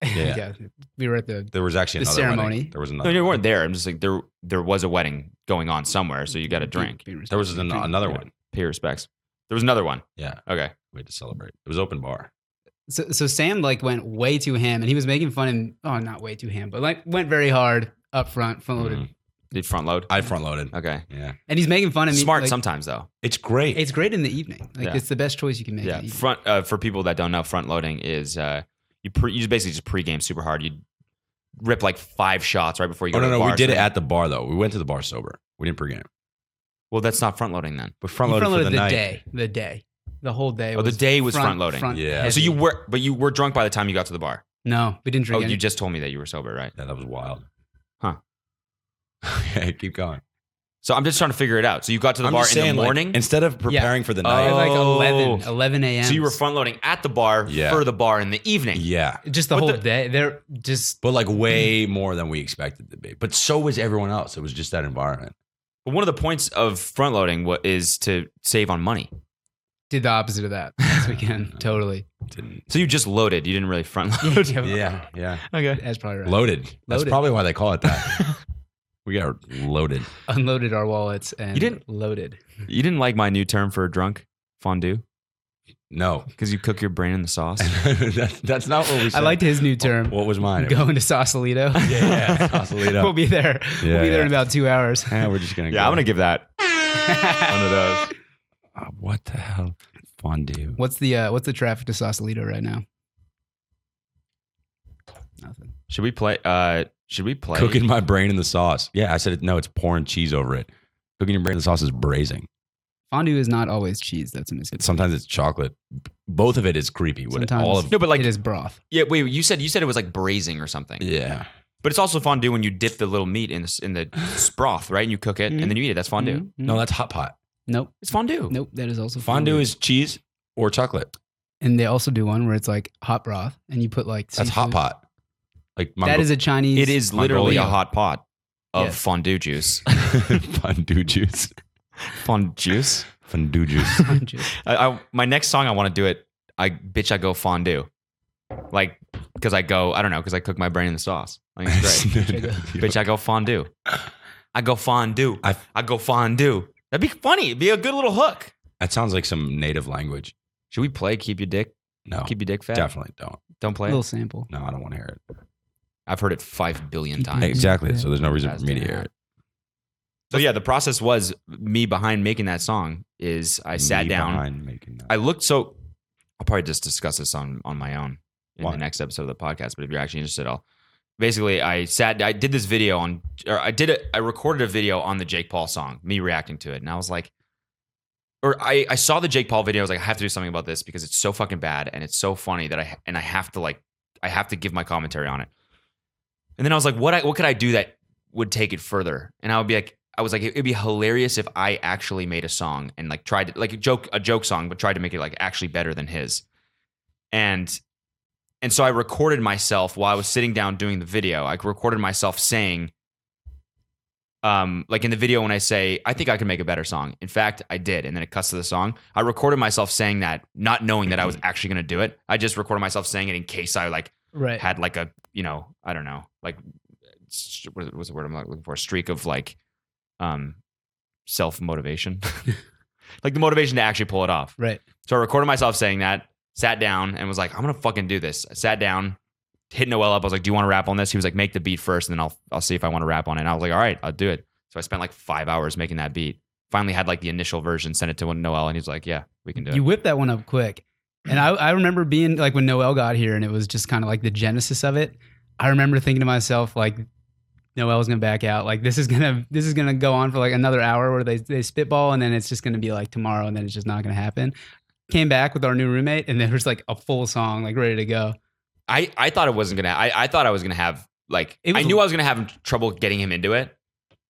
Yeah. we were at the. There was actually The another ceremony. wedding. There was No, another. you weren't there. I'm just like there was a wedding going on somewhere, so you got to drink. There was another one. Pay your respects. There was another one. Yeah. Okay. We had to celebrate. It was open bar. So Sam like went way too ham, and he was making fun and not way too ham, but like went very hard up front loaded, Mhm. Did front load? I front loaded. Okay. Yeah. and he's making fun of me. Smart like, sometimes though. It's great. It's great in the evening. Like Yeah. it's the best choice you can make. Yeah. in the evening. Front for people that don't know, front loading is you just basically just pregame super hard. You rip like 5 shots right before you go Oh to no, the no, bar. we did so- it at the bar though. We went to the bar sober. We didn't pregame. Well, that's not front loading then. But front He loaded for the night. the whole day. Oh, the day was front loading. Yeah. heavy. So you were drunk by the time you got to the bar. No, we didn't drink. Oh, any. you just told me that you were sober, right? Yeah, that was wild. Huh. Okay, keep going. So I'm just trying to figure it out. So you got to the I'm bar just in saying, the like, morning. instead of preparing for the night. At like Oh. 11 a.m. So you were front loading at the bar Yeah. for the bar in the evening. Yeah. just the But whole the- day. They're just But like way more than we expected to be. But so was everyone else. It was just that environment. But one of the points of front loading is to save on money. did the opposite of that this weekend. Totally. Didn't. So you just loaded. You didn't really front load. Yeah, yeah. Okay. That's probably right. Loaded. That's Loaded. probably why they call it that. We got loaded. Unloaded our wallets and You didn't- loaded. You didn't like my new term for drunk? Fondue? No. Because you cook your brain in the sauce. That's not what we said. I liked his new term. What was mine? Going to Sausalito. Yeah, Sausalito. We'll be there. Yeah, we'll be there yeah. in about 2 hours. Yeah, we're just gonna. Yeah, I'm going to give that one of those. What the hell? Fondue. What's the traffic to Sausalito right now? Nothing. Should we play? Should we play? Cooking my brain in the sauce. Yeah, I said it. No, it's pouring cheese over it. Cooking your brain in the sauce is braising. Fondue is not always cheese. That's a misconception. Sometimes it's chocolate. Both of it is creepy. What Sometimes all of No, but like, it is broth. yeah. Wait, you said it was like braising or something. yeah. But it's also fondue when you dip the little meat in the broth, right? And you cook it and then you eat it. That's fondue. Mhm. No, that's hot pot. Nope. It's fondue. Nope. That is also Fondue is cheese or chocolate. And they also do one where it's like hot broth and you put like That's hot seafood. pot. Like That is a Chinese. It is literally a Mongolian. hot pot of Yes. fondue juice. fondue juice. Fondue juice. Fondue juice. Juice. My next song, I want to do it. I go fondue. Like, because I cook my brain in the sauce. Like, it's great. Bitch, I go fondue. I go fondue. I go fondue. That'd be funny. It'd be a good little hook. That sounds like some native language. Should we play Keep Your Dick? No, Keep Your Dick Fat? definitely don't. Don't A play little it? sample. No, I don't want to hear it. I've heard it 5 billion Keep Your times. Dick Exactly. So there's no reason That's for me to damn hear right. it. So yeah, the process was me behind making that song is I sat Me down. behind making that. I looked so I'll probably just discuss this on my own in Why? the next episode of the podcast. But if you're actually interested, I did this video I recorded a video on the Jake Paul song, me reacting to it. And I was like, I saw the Jake Paul video. I was like, I have to do something about this because it's so fucking bad and it's so funny that I have to give my commentary on it. And then I was like, what could I do that would take it further? And I was like, it'd be hilarious if I actually made a song and like tried to, like a joke song, but tried to make it like actually better than his. And so I recorded myself while I was sitting down doing the video. I recorded myself saying, like in the video when I say, I think I can make a better song. In fact, I did. And then it cuts to the song. I recorded myself saying that, not knowing that I was actually going to do it. I just recorded myself saying it in case I like had like a, I don't know, like what was the word I'm looking for? A streak of like self-motivation. Like the motivation to actually pull it off. Right. So I recorded myself saying that, sat down and was like, I'm going to fucking do this. I sat down, hit Noel up. I was like, do you want to rap on this? He was like, make the beat first and then I'll see if I want to rap on it. And I was like, all right, I'll do it. So I spent like 5 hours making that beat. Finally had like the initial version, sent it to Noel, and he's like, yeah, we can do You it. whipped that one up quick. And I remember being like, when Noel got here and it was just kind of like the genesis of it, I remember thinking to myself, like, Noel's gonna back out. Like this is gonna go on for like another hour where they spitball and then it's just gonna be like tomorrow and then it's just not gonna happen. Came back with our new roommate and there was like a full song like ready to go. I thought it wasn't gonna. I thought I was gonna have like. I knew I was gonna have trouble getting him into it.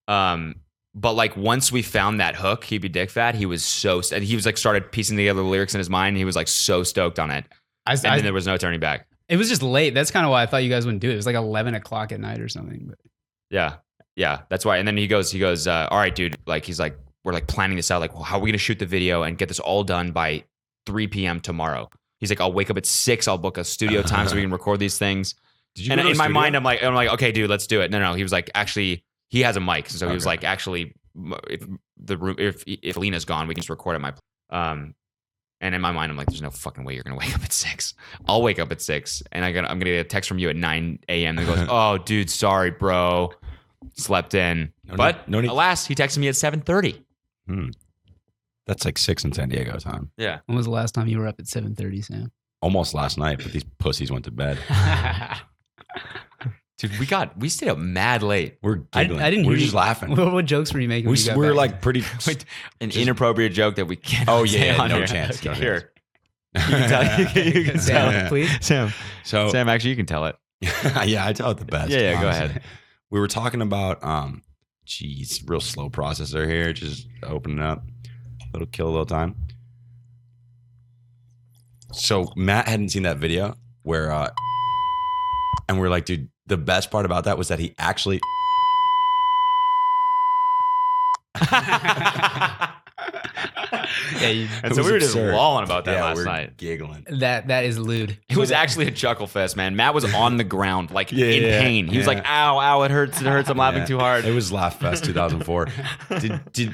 But like once we found that hook, he'd be dick fat. He was and he was like started piecing together the lyrics in his mind. And he was like so stoked on it, and then there was no turning back. It was just late. That's kind of why I thought you guys wouldn't do it. It was like 11 o'clock at night or something. But. Yeah, that's why. And then he goes, all right, dude. Like he's like, we're like planning this out. Like, well, how are we gonna shoot the video and get this all done by 3 p.m. tomorrow? He's like, I'll wake up at 6. I'll book a studio time so we can record these things. And in my mind, I'm like, okay, dude, let's do it. No. He was like, actually, he has a mic, so he was like, actually, if Lena's gone, we can just record at my. And in my mind, I'm like, there's no fucking way you're gonna wake up at 6. I'll wake up at 6, and I'm gonna get a text from you at 9 a.m. that goes, oh, dude, sorry, bro, slept in. Alas, he texted me at 7:30. That's like 6 in San Diego time. Yeah. When was the last time you were up at 7:30, Sam? Almost last night, but these pussies went to bed. Dude, we stayed up mad late. We're giggling. I didn't We're hear just laughing. What jokes were you making? We were like pretty. An inappropriate joke that we can't. Oh yeah, on no here. chance. Okay, No here. chance. You can tell. You can Sam, tell. please. Sam. So Sam, actually, you can tell it. yeah, I tell it the best. Yeah, go honestly. ahead. We were talking about real slow processor here, just opening up. Kill a little time. So Matt hadn't seen that video where and we're like, dude, the best part about that was that he actually And so we were just lolling about that last we're night. Giggling. That is lewd. It was actually a chuckle fest, man. Matt was on the ground, like in Yeah, pain. He was like, ow, it hurts, I'm laughing too hard. It was Laugh Fest 2004. Did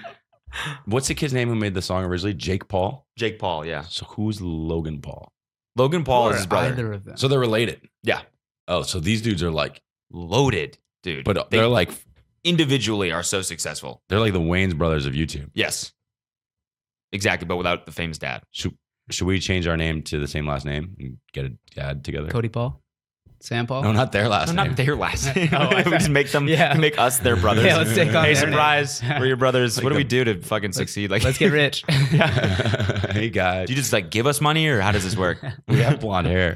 what's the kid's name who made the song originally? Jake Paul? Jake Paul, yeah. So who's Logan Paul? Logan Paul is Or his brother. Either of them. So they're related. Yeah. Oh, so these dudes are like, Loaded, dude. but They they're like individually are so successful. the Wayans brothers of YouTube. Yes. Exactly, but without the famous dad. Should we change our name to the same last name and get a dad together? Cody Paul? Sam Paul? No, not their last No, name. not their last name. Oh, I we just make them, Yeah. make us their brothers. Yeah, let's take on Hey, their surprise, we're your brothers. Like What do we do to fucking succeed? Like, Let's get rich. Hey guys, Do you just like give us money, or how does this work? we have blonde hair.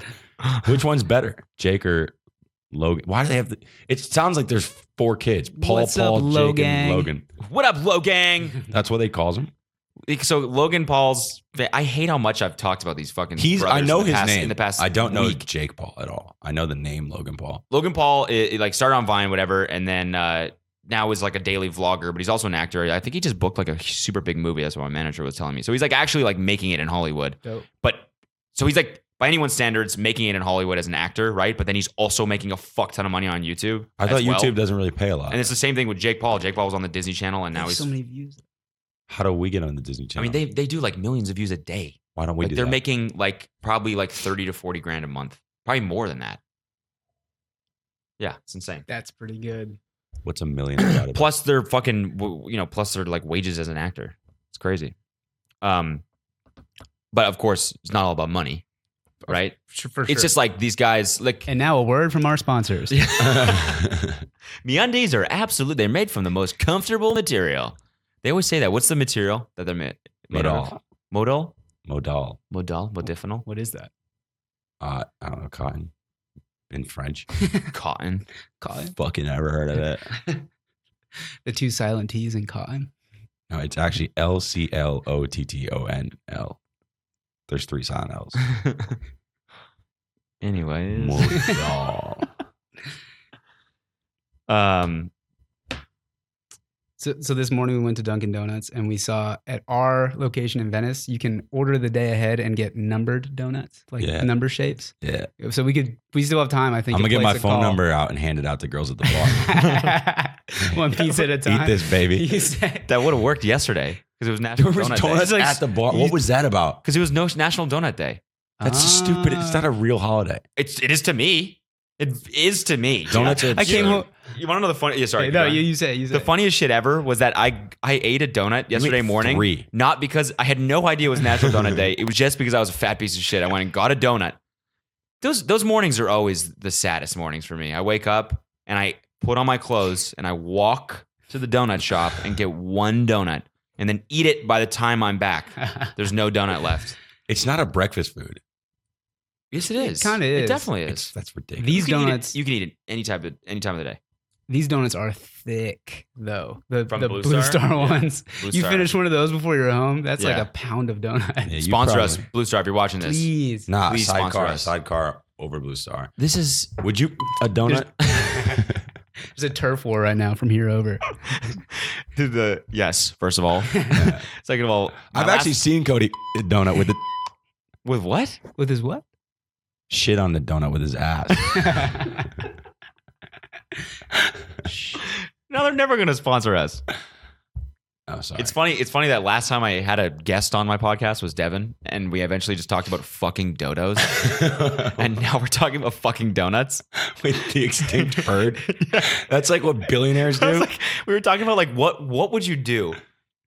Which one's better, Jake or Logan? Why do they have? It sounds like there's 4 kids: Paul, What's up, Paul, Jake, Logang? and Logan. What up, Logang? That's what they calls him. So Logan Paul's. I hate how much I've talked about these fucking. I brothers know in the his past, name. in the past. I don't know week. Jake Paul at all. I know the name Logan Paul. Logan Paul, it like started on Vine, whatever, and then now is like a daily vlogger, but he's also an actor. I think he just booked like a super big movie. That's what my manager was telling me. So he's like actually like making it in Hollywood. Dope. But so he's like by anyone's standards making it in Hollywood as an actor, right? But then he's also making a fuck ton of money on YouTube. I thought as well. YouTube doesn't really pay a lot. And it's the same thing with Jake Paul. Jake Paul was on the Disney Channel, and now There's he's. so many views. How do we get on the Disney I Channel? mean, they do like millions of views a day. Why don't we Like do they're that? making like probably like 30 to 40 grand a month, probably more than that. Yeah, it's insane. That's pretty good. What's $1 million divided by- Plus their fucking, plus their like wages as an actor. It's crazy. But of course, it's not all about money, right? For It's just like these guys, like And now a word from our sponsors. MeUndies are absolute. They're made from the most comfortable material. They always say that. What's the material that they're made of? Modal. Modal? Modal. Modal? Modafinil? What is that? I don't know, cotton. in French. Cotton. Cotton. Fucking never heard of it. The 2 silent T's in cotton. No, it's actually LCLOTTONL. There's 3 silent L's. Anyways. Montreal. So this morning we went to Dunkin' Donuts and we saw at our location in Venice, you can order the day ahead and get numbered donuts, like Yeah. number shapes. Yeah. So we still have time, I think. I'm going to to get my place a phone call. number out and hand it out to girls at the bar. One piece at a time. Eat this, baby. You said- That would have worked yesterday because it was National There was Donut donuts Day. at the bar. What was that about? Because it was no National Donut Day. That's stupid. It's not a real holiday. It is to me. It is to me. Donuts are I came home. You want to know the funny? Yeah, sorry. No, go on. you say. The funniest shit ever was that I ate a donut yesterday morning. 3. Not because I had no idea it was National Donut Day. It was just because I was a fat piece of shit. I went and got a donut. Those mornings are always the saddest mornings for me. I wake up and I put on my clothes and I walk to the donut shop and get one donut and then eat it by the time I'm back. There's no donut left. It's not a breakfast food. Yes, it is. kinda It is. definitely is. That's ridiculous. These You can eat it- donuts, you can eat it any time of the day. these donuts are thick though. The From the Blue Blue Star? Star Yeah. ones. Blue You Star. finish one of those before you're home. That's like Yeah. a pound of donut. Yeah, you Sponsor us, probably- Blue Star, if you're watching this. Please. Nah, Please sponsor sidecar. us. Sidecar over Blue Star. This is Would you a donut? There's a turf war right now from here over. yes. First of all, second of all, I've actually seen Cody eat a donut with the with what? With his what? shit on the donut with his ass. No, they're never going to sponsor us. Oh, sorry. It's funny. It's funny that last time I had a guest on my podcast was Devin, and we eventually just talked about fucking dodos, and now we're talking about fucking donuts. with the extinct bird. That's like what billionaires I was do. like, we were talking about like what would you do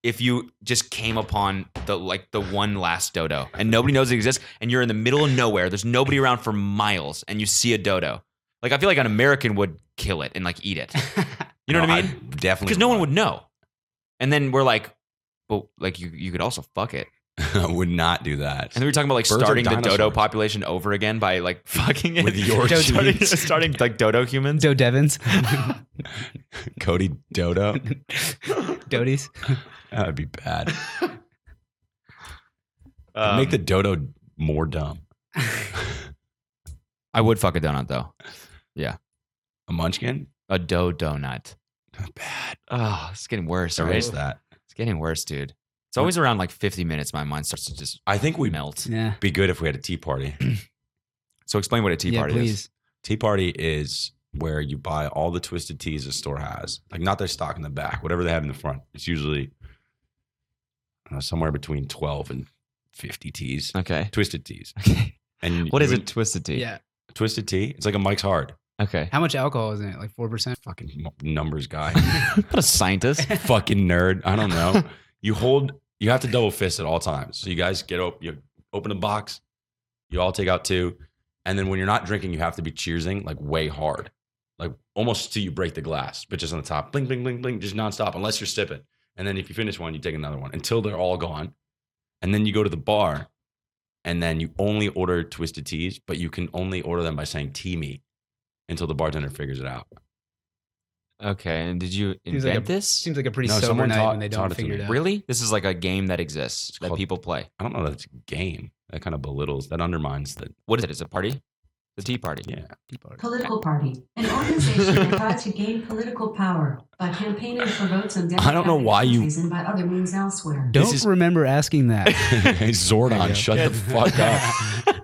if you just came upon the one last dodo and nobody knows it exists and you're in the middle of nowhere, there's nobody around for miles, and you see a dodo. Like I feel like an American would kill it and like eat it. You know what I mean? Definitely. Because no one would know. And then we're like, well, like you could also fuck it. would not do that. And then we were talking about like Birds are starting the dodo dinosaurs. population over again by like fucking it With your starting, genes. starting like dodo humans. Doe Devons. Cody Dodo. Doties. That would be bad. Um, Make the dodo more dumb. I would fuck a donut though. A munchkin? A dough donut. Not bad. Oh, it's getting worse. Right? Erase that. It's getting worse, dude. It's always around like 50 minutes. My mind starts to just I think we'd melt. Yeah. be good if we had a tea party. So explain what a tea Yeah, party please. is. Tea party is where you buy all the twisted teas the store has. Like not their stock in the back, whatever they have in the front. It's usually somewhere between 12 and 50 teas. Okay. Twisted teas. Okay. And What is you a twisted tea? Yeah. Twisted tea? It's like a Mike's Hard. Okay. How much alcohol is in it? Like 4%? Fucking numbers guy. What a scientist. Fucking nerd. I don't know. You have to double fist at all times. So you guys you open a box, you all take out 2. And then when you're not drinking, you have to be cheersing like way hard. Like almost till you break the glass, but just on the top. Bling, bling, bling, bling, just nonstop, unless you're sipping. And then if you finish one, you take another one until they're all gone. And then you go to the bar and then you only order twisted teas, but you can only order them by saying tea me until the bartender figures it out. Okay. And did you Seems like invent this? Seems like a pretty No, sober someone night taught- when they taught don't it to figure me. it out. Really? This is like a game that exists that called- people play. I don't know that it's a game. That kind of belittles, that undermines that. What is it? Is it a party? The tea party. Yeah. Tea party. Political party, an organization that tries to gain political power by campaigning for votes on I don't know democratic why you- countries and by other means elsewhere. Don't This is- remember asking that. Hey, Zordon, shut the fuck up.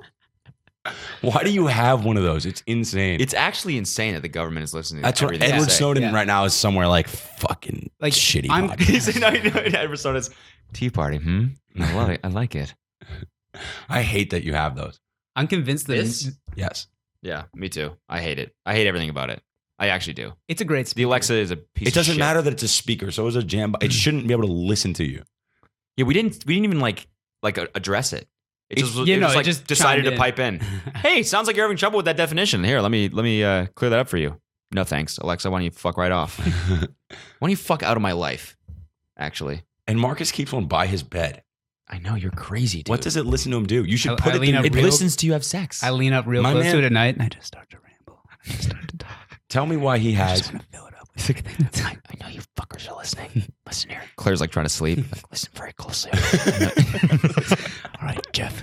Why do you have one of those? It's insane. It's actually insane that the government is listening to That's what everything I Edward say. Snowden Yeah. right now is somewhere like fucking Like, shitty I'm- podcast. He's no, Edward Snowden's tea party. I love it. I like it. I hate that you have those. I'm convinced that This? Yes. Yeah, me too. I hate it. I hate everything about it. I actually do. it's a great The speaker. Alexa is a piece It of doesn't shit. matter that it's a speaker. So is a jam. It shouldn't be able to listen to you. Yeah, we didn't even like address it. It just, yeah, it no, was it like just decided chimed to pipe in. Hey, sounds like you're having trouble with that definition. Here, let me clear that up for you. No thanks, Alexa. Why don't you fuck right off? Why don't you fuck out of my life? Actually, And Marcus keeps one by his bed. I know you're crazy, dude. What does it listen to him do? You should I put it lean in up it real- listens to you have sex. I lean up real My close man- to it at night and I just start to ramble. Tell me why he has. I know you fuckers are listening. Listen here. Claire's like trying to sleep. Like, listen very closely. All right, Jeff.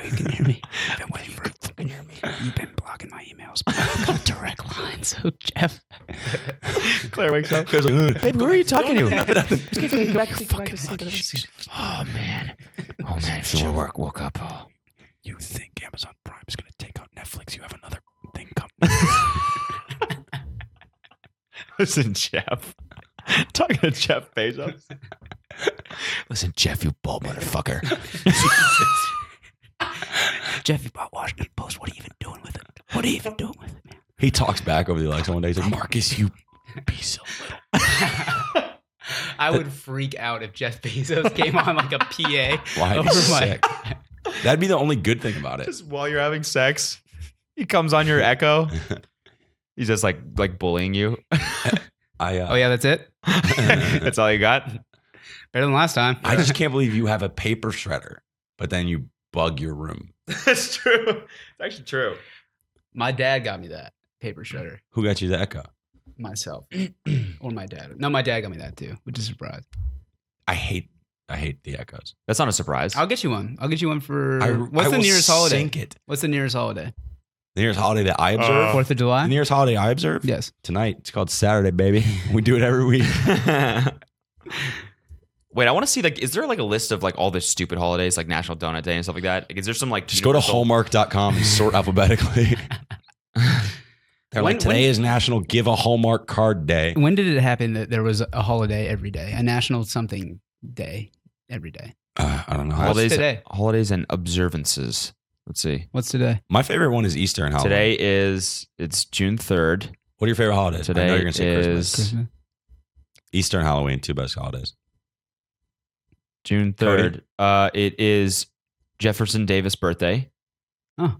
You can hear me. I've been waiting for you to hear me. You've been blocking my emails. But I've got a direct line. So, Jeff. Claire wakes up. Claire's like, Babe, who are you talking to? Oh, man. Oh, man. If you woke up. Oh. You think Amazon Prime is going to take out Netflix? You have another thing coming. Listen, Jeff. Talking to Jeff Bezos. Listen, Jeff, you bald motherfucker. Jeff, you bought Washington Post. What are you even doing with it? What are you even doing with it, man? he talks back over the Alexa one day. He's like, Marcus, you piece of little. I would freak out if Jeff Bezos came on like a PA. Why? over my- Sick. That'd be the only good thing about it. Just while you're having sex, he comes on your Echo. He's just like bullying you. Oh, yeah, that's it? That's all you got? Better than last time. I just can't believe you have a paper shredder, but then you bug your room. That's true. It's actually true. My dad got me that paper shredder Who got you the Echo? myself. Or my dad. No, my dad got me that too, which is a surprise. I hate the Echoes. That's not a surprise. I'll get you one. I'll get you one for. What's I the will nearest holiday? Sink it. What's the nearest holiday? The nearest holiday that I observe. 4th of July? The nearest holiday I observe. Yes. Tonight. It's called Saturday, baby. We do it every week. Wait, I want to see is there like a list of like all the stupid holidays like National Donut Day and stuff like that? Like, is there some like Just go to Hallmark.com and sort alphabetically. They're like, today is National Give a Hallmark Card Day. When did it happen that there was a holiday every day? A national something day every day? I don't know. holidays, today? holidays and observances. Let's see. What's today? My favorite one is Easter and Halloween. Today it's June 3rd. What are your favorite holidays? I know Today you're going to say Christmas. Christmas? Easter and Halloween, two best holidays. June 3rd. It is Jefferson Davis' birthday. Oh.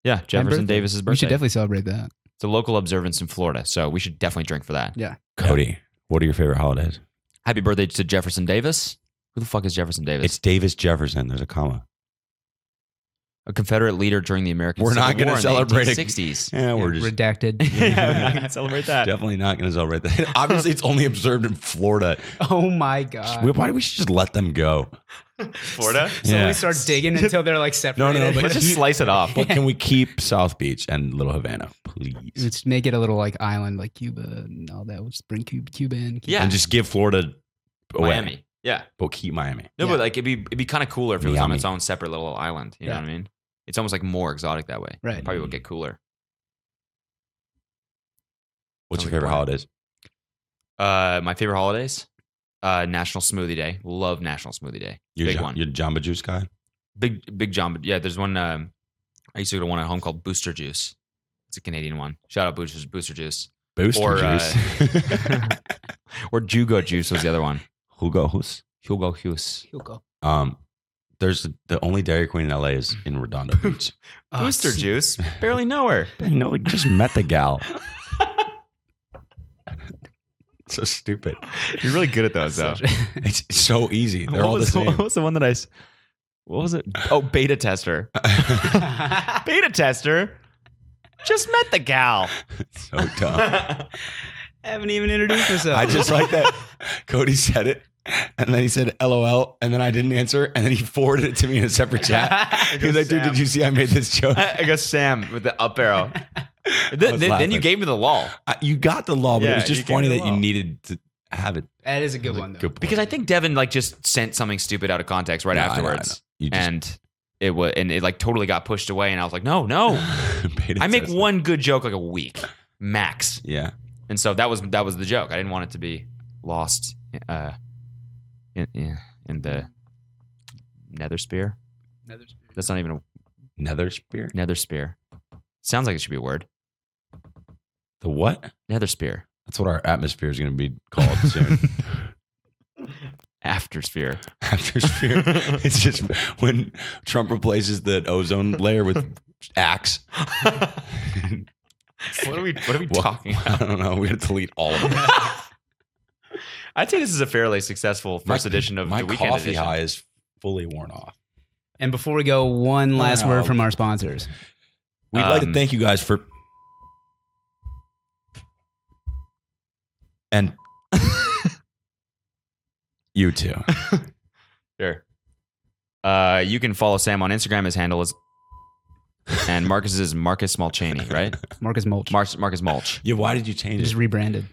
Yeah, Jefferson birthday. Davis' birthday. We should definitely celebrate that. It's a local observance in Florida, so we should definitely drink for that. Yeah. Cody, what are your favorite holidays? Happy birthday to Jefferson Davis. Who the fuck is Jefferson Davis? It's Davis Jefferson. There's a comma. A Confederate leader during the American We're not Civil gonna War in celebrate the it. 1960s. Yeah, we're just Redacted. Yeah, we're not going to celebrate that. definitely not going to celebrate that. Obviously, it's only observed in Florida. Oh my God. Why do we just let them go? Florida? So Yeah. we start digging until they're like separated. No, but Let's just slice it off. But can we keep South Beach and Little Havana, please? Let's make it a little like island, like Cuba and all that. We'll just bring Cuba in. Yeah. And just give Florida away. Miami. Yeah. But keep Miami. No, Yeah. but like it'd be kind of cooler if it was on Miami. its own separate little island. You know Yeah. what I mean? It's almost like more exotic that way. Right. Probably would get cooler. What's Sounds your like favorite a holidays? My favorite holidays? National Smoothie Day. Love National Smoothie Day. Big one. You're Jamba Juice guy? Big John. Yeah, there's one. I used to go to one at home called Booster Juice. It's a Canadian one. Shout out Booster Juice. Booster Or, Juice. Or Jugo Juice was the other one. Hugo Hus. Hugo Juice. Hugo. There's the only Dairy Queen in LA is in Redondo Beach. Booster Juice. Barely know her. You know, like just met the gal. So stupid. You're really good at those, though. It's so easy. They're all the same. What was the one that what was it? Oh, Beta Tester. Beta Tester. Just met the gal. So dumb. Haven't even introduced myself. I just like that Cody said it, and then he said LOL, and then I didn't answer, and then he forwarded it to me in a separate chat. He was like, dude, did you see I made this joke? I guess Sam with the up arrow. was Then you laughing. gave me the lull. You got the law, but it Yeah, was just you gave funny me that the you law. needed to have it. That is a good one, though. Good point. Because I think Devin like just sent something stupid out of context right No, I know, afterwards. You just, And it like totally got pushed away, and I was like, no. Beta I make tester. one good joke like a week. Max. Yeah. And so that was the joke. I didn't want it to be lost in the nether spear. That's not even a Nether spear? nether spear. Sounds like it should be a word. The what? Nether spear. That's what our atmosphere is going to be called soon. After sphere. After sphere. It's just when Trump replaces the ozone layer with axe. What are we Well, talking about? I don't know. We had to delete all of it. I'd say this is a fairly successful first edition of my the weekend coffee edition. high is fully worn off. And before we go, one last Wow. word from our sponsors. We'd like to thank you guys for And you too. Sure. You can follow Sam on Instagram. His handle is, and Marcus is Marcus Mulchaney, right? Marcus Mulch. Marcus Mulch. Yeah, why did you change Just it? rebranded.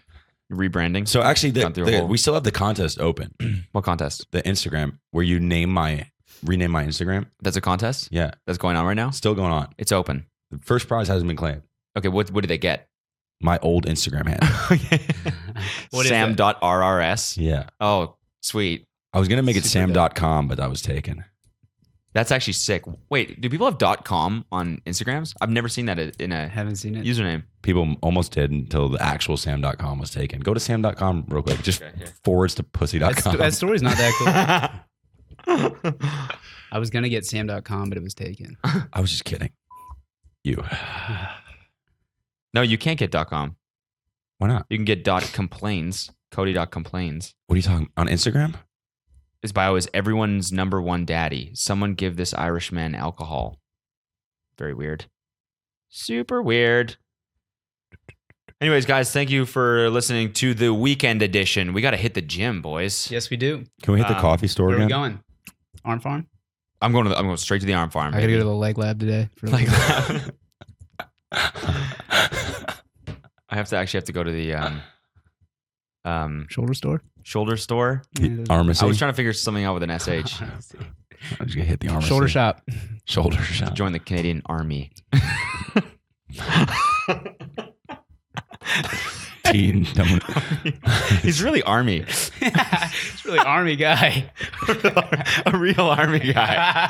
Rebranding. So actually, Gone through a whole- we still have the contest open. What contest? The Instagram where you rename my Instagram. That's a contest Yeah, that's going on right now. still going on. It's open. The first prize hasn't been claimed. Okay, what did they get? My old Instagram handle. What is Sam.rrs. Yeah, Oh, sweet. I was gonna make it Super sam.com, but that was taken. That's actually sick. Wait, do people have .com on Instagrams? I've never seen that in I a haven't seen it. username. People almost did until the actual sam.com was taken. Go to sam.com real quick. Just Okay, here. forwards to pussy.com. That story's not that cool. I was gonna get sam.com, but it was taken. I was just kidding. You. No, you can't get .com. Why not? You can get .complains. Cody.complains. What are you talking on Instagram? His bio is everyone's number one daddy. Someone give this Irishman alcohol. Very weird. Super weird. Anyways, guys, thank you for listening to the weekend edition. We got to hit the gym, boys. Yes, we do. Can we hit the coffee store Where are we again? going? Arm Farm? I'm going straight to the arm farm. I gotta baby. go to the leg lab today. For Like that. I have to go to the shoulder store. shoulder store. The Armacy. I was trying to figure something out with an SH. I'm just gonna hit the Armacy. Shoulder shop. Shoulder shot. Join the Canadian Army. Teen. He's really army. It's really army guy. A real army guy.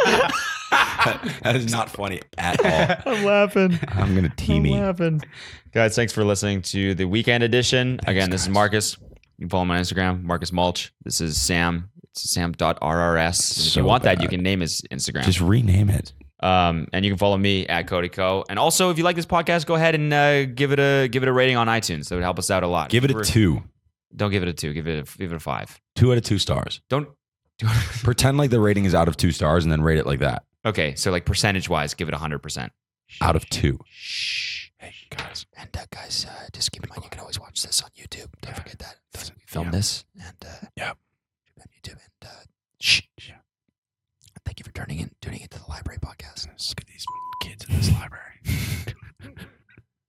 That is not funny at all. I'm laughing. I'm gonna teamy. laughing. Guys, thanks for listening to the weekend edition. Again, this is guys. Marcus. You can follow him on Instagram, Marcus Mulch. This is Sam. It's sam.rrs. If So you want that, bad. you can name his Instagram. Just rename it. And you can follow me at Cody Co. And also, if you like this podcast, go ahead and give it a rating on iTunes. That would help us out a lot. Give it a 2. Don't give it a 2. Give it a 5. 2 out of 2 stars. Don't. Pretend like the rating is out of 2 stars and then rate it like that. Okay, so like percentage wise, give it 100%. Out of 2. Shh. Hey guys, and guys, just keep in mind you can always watch this on YouTube. Don't forget that. We film this and Yeah. on YouTube and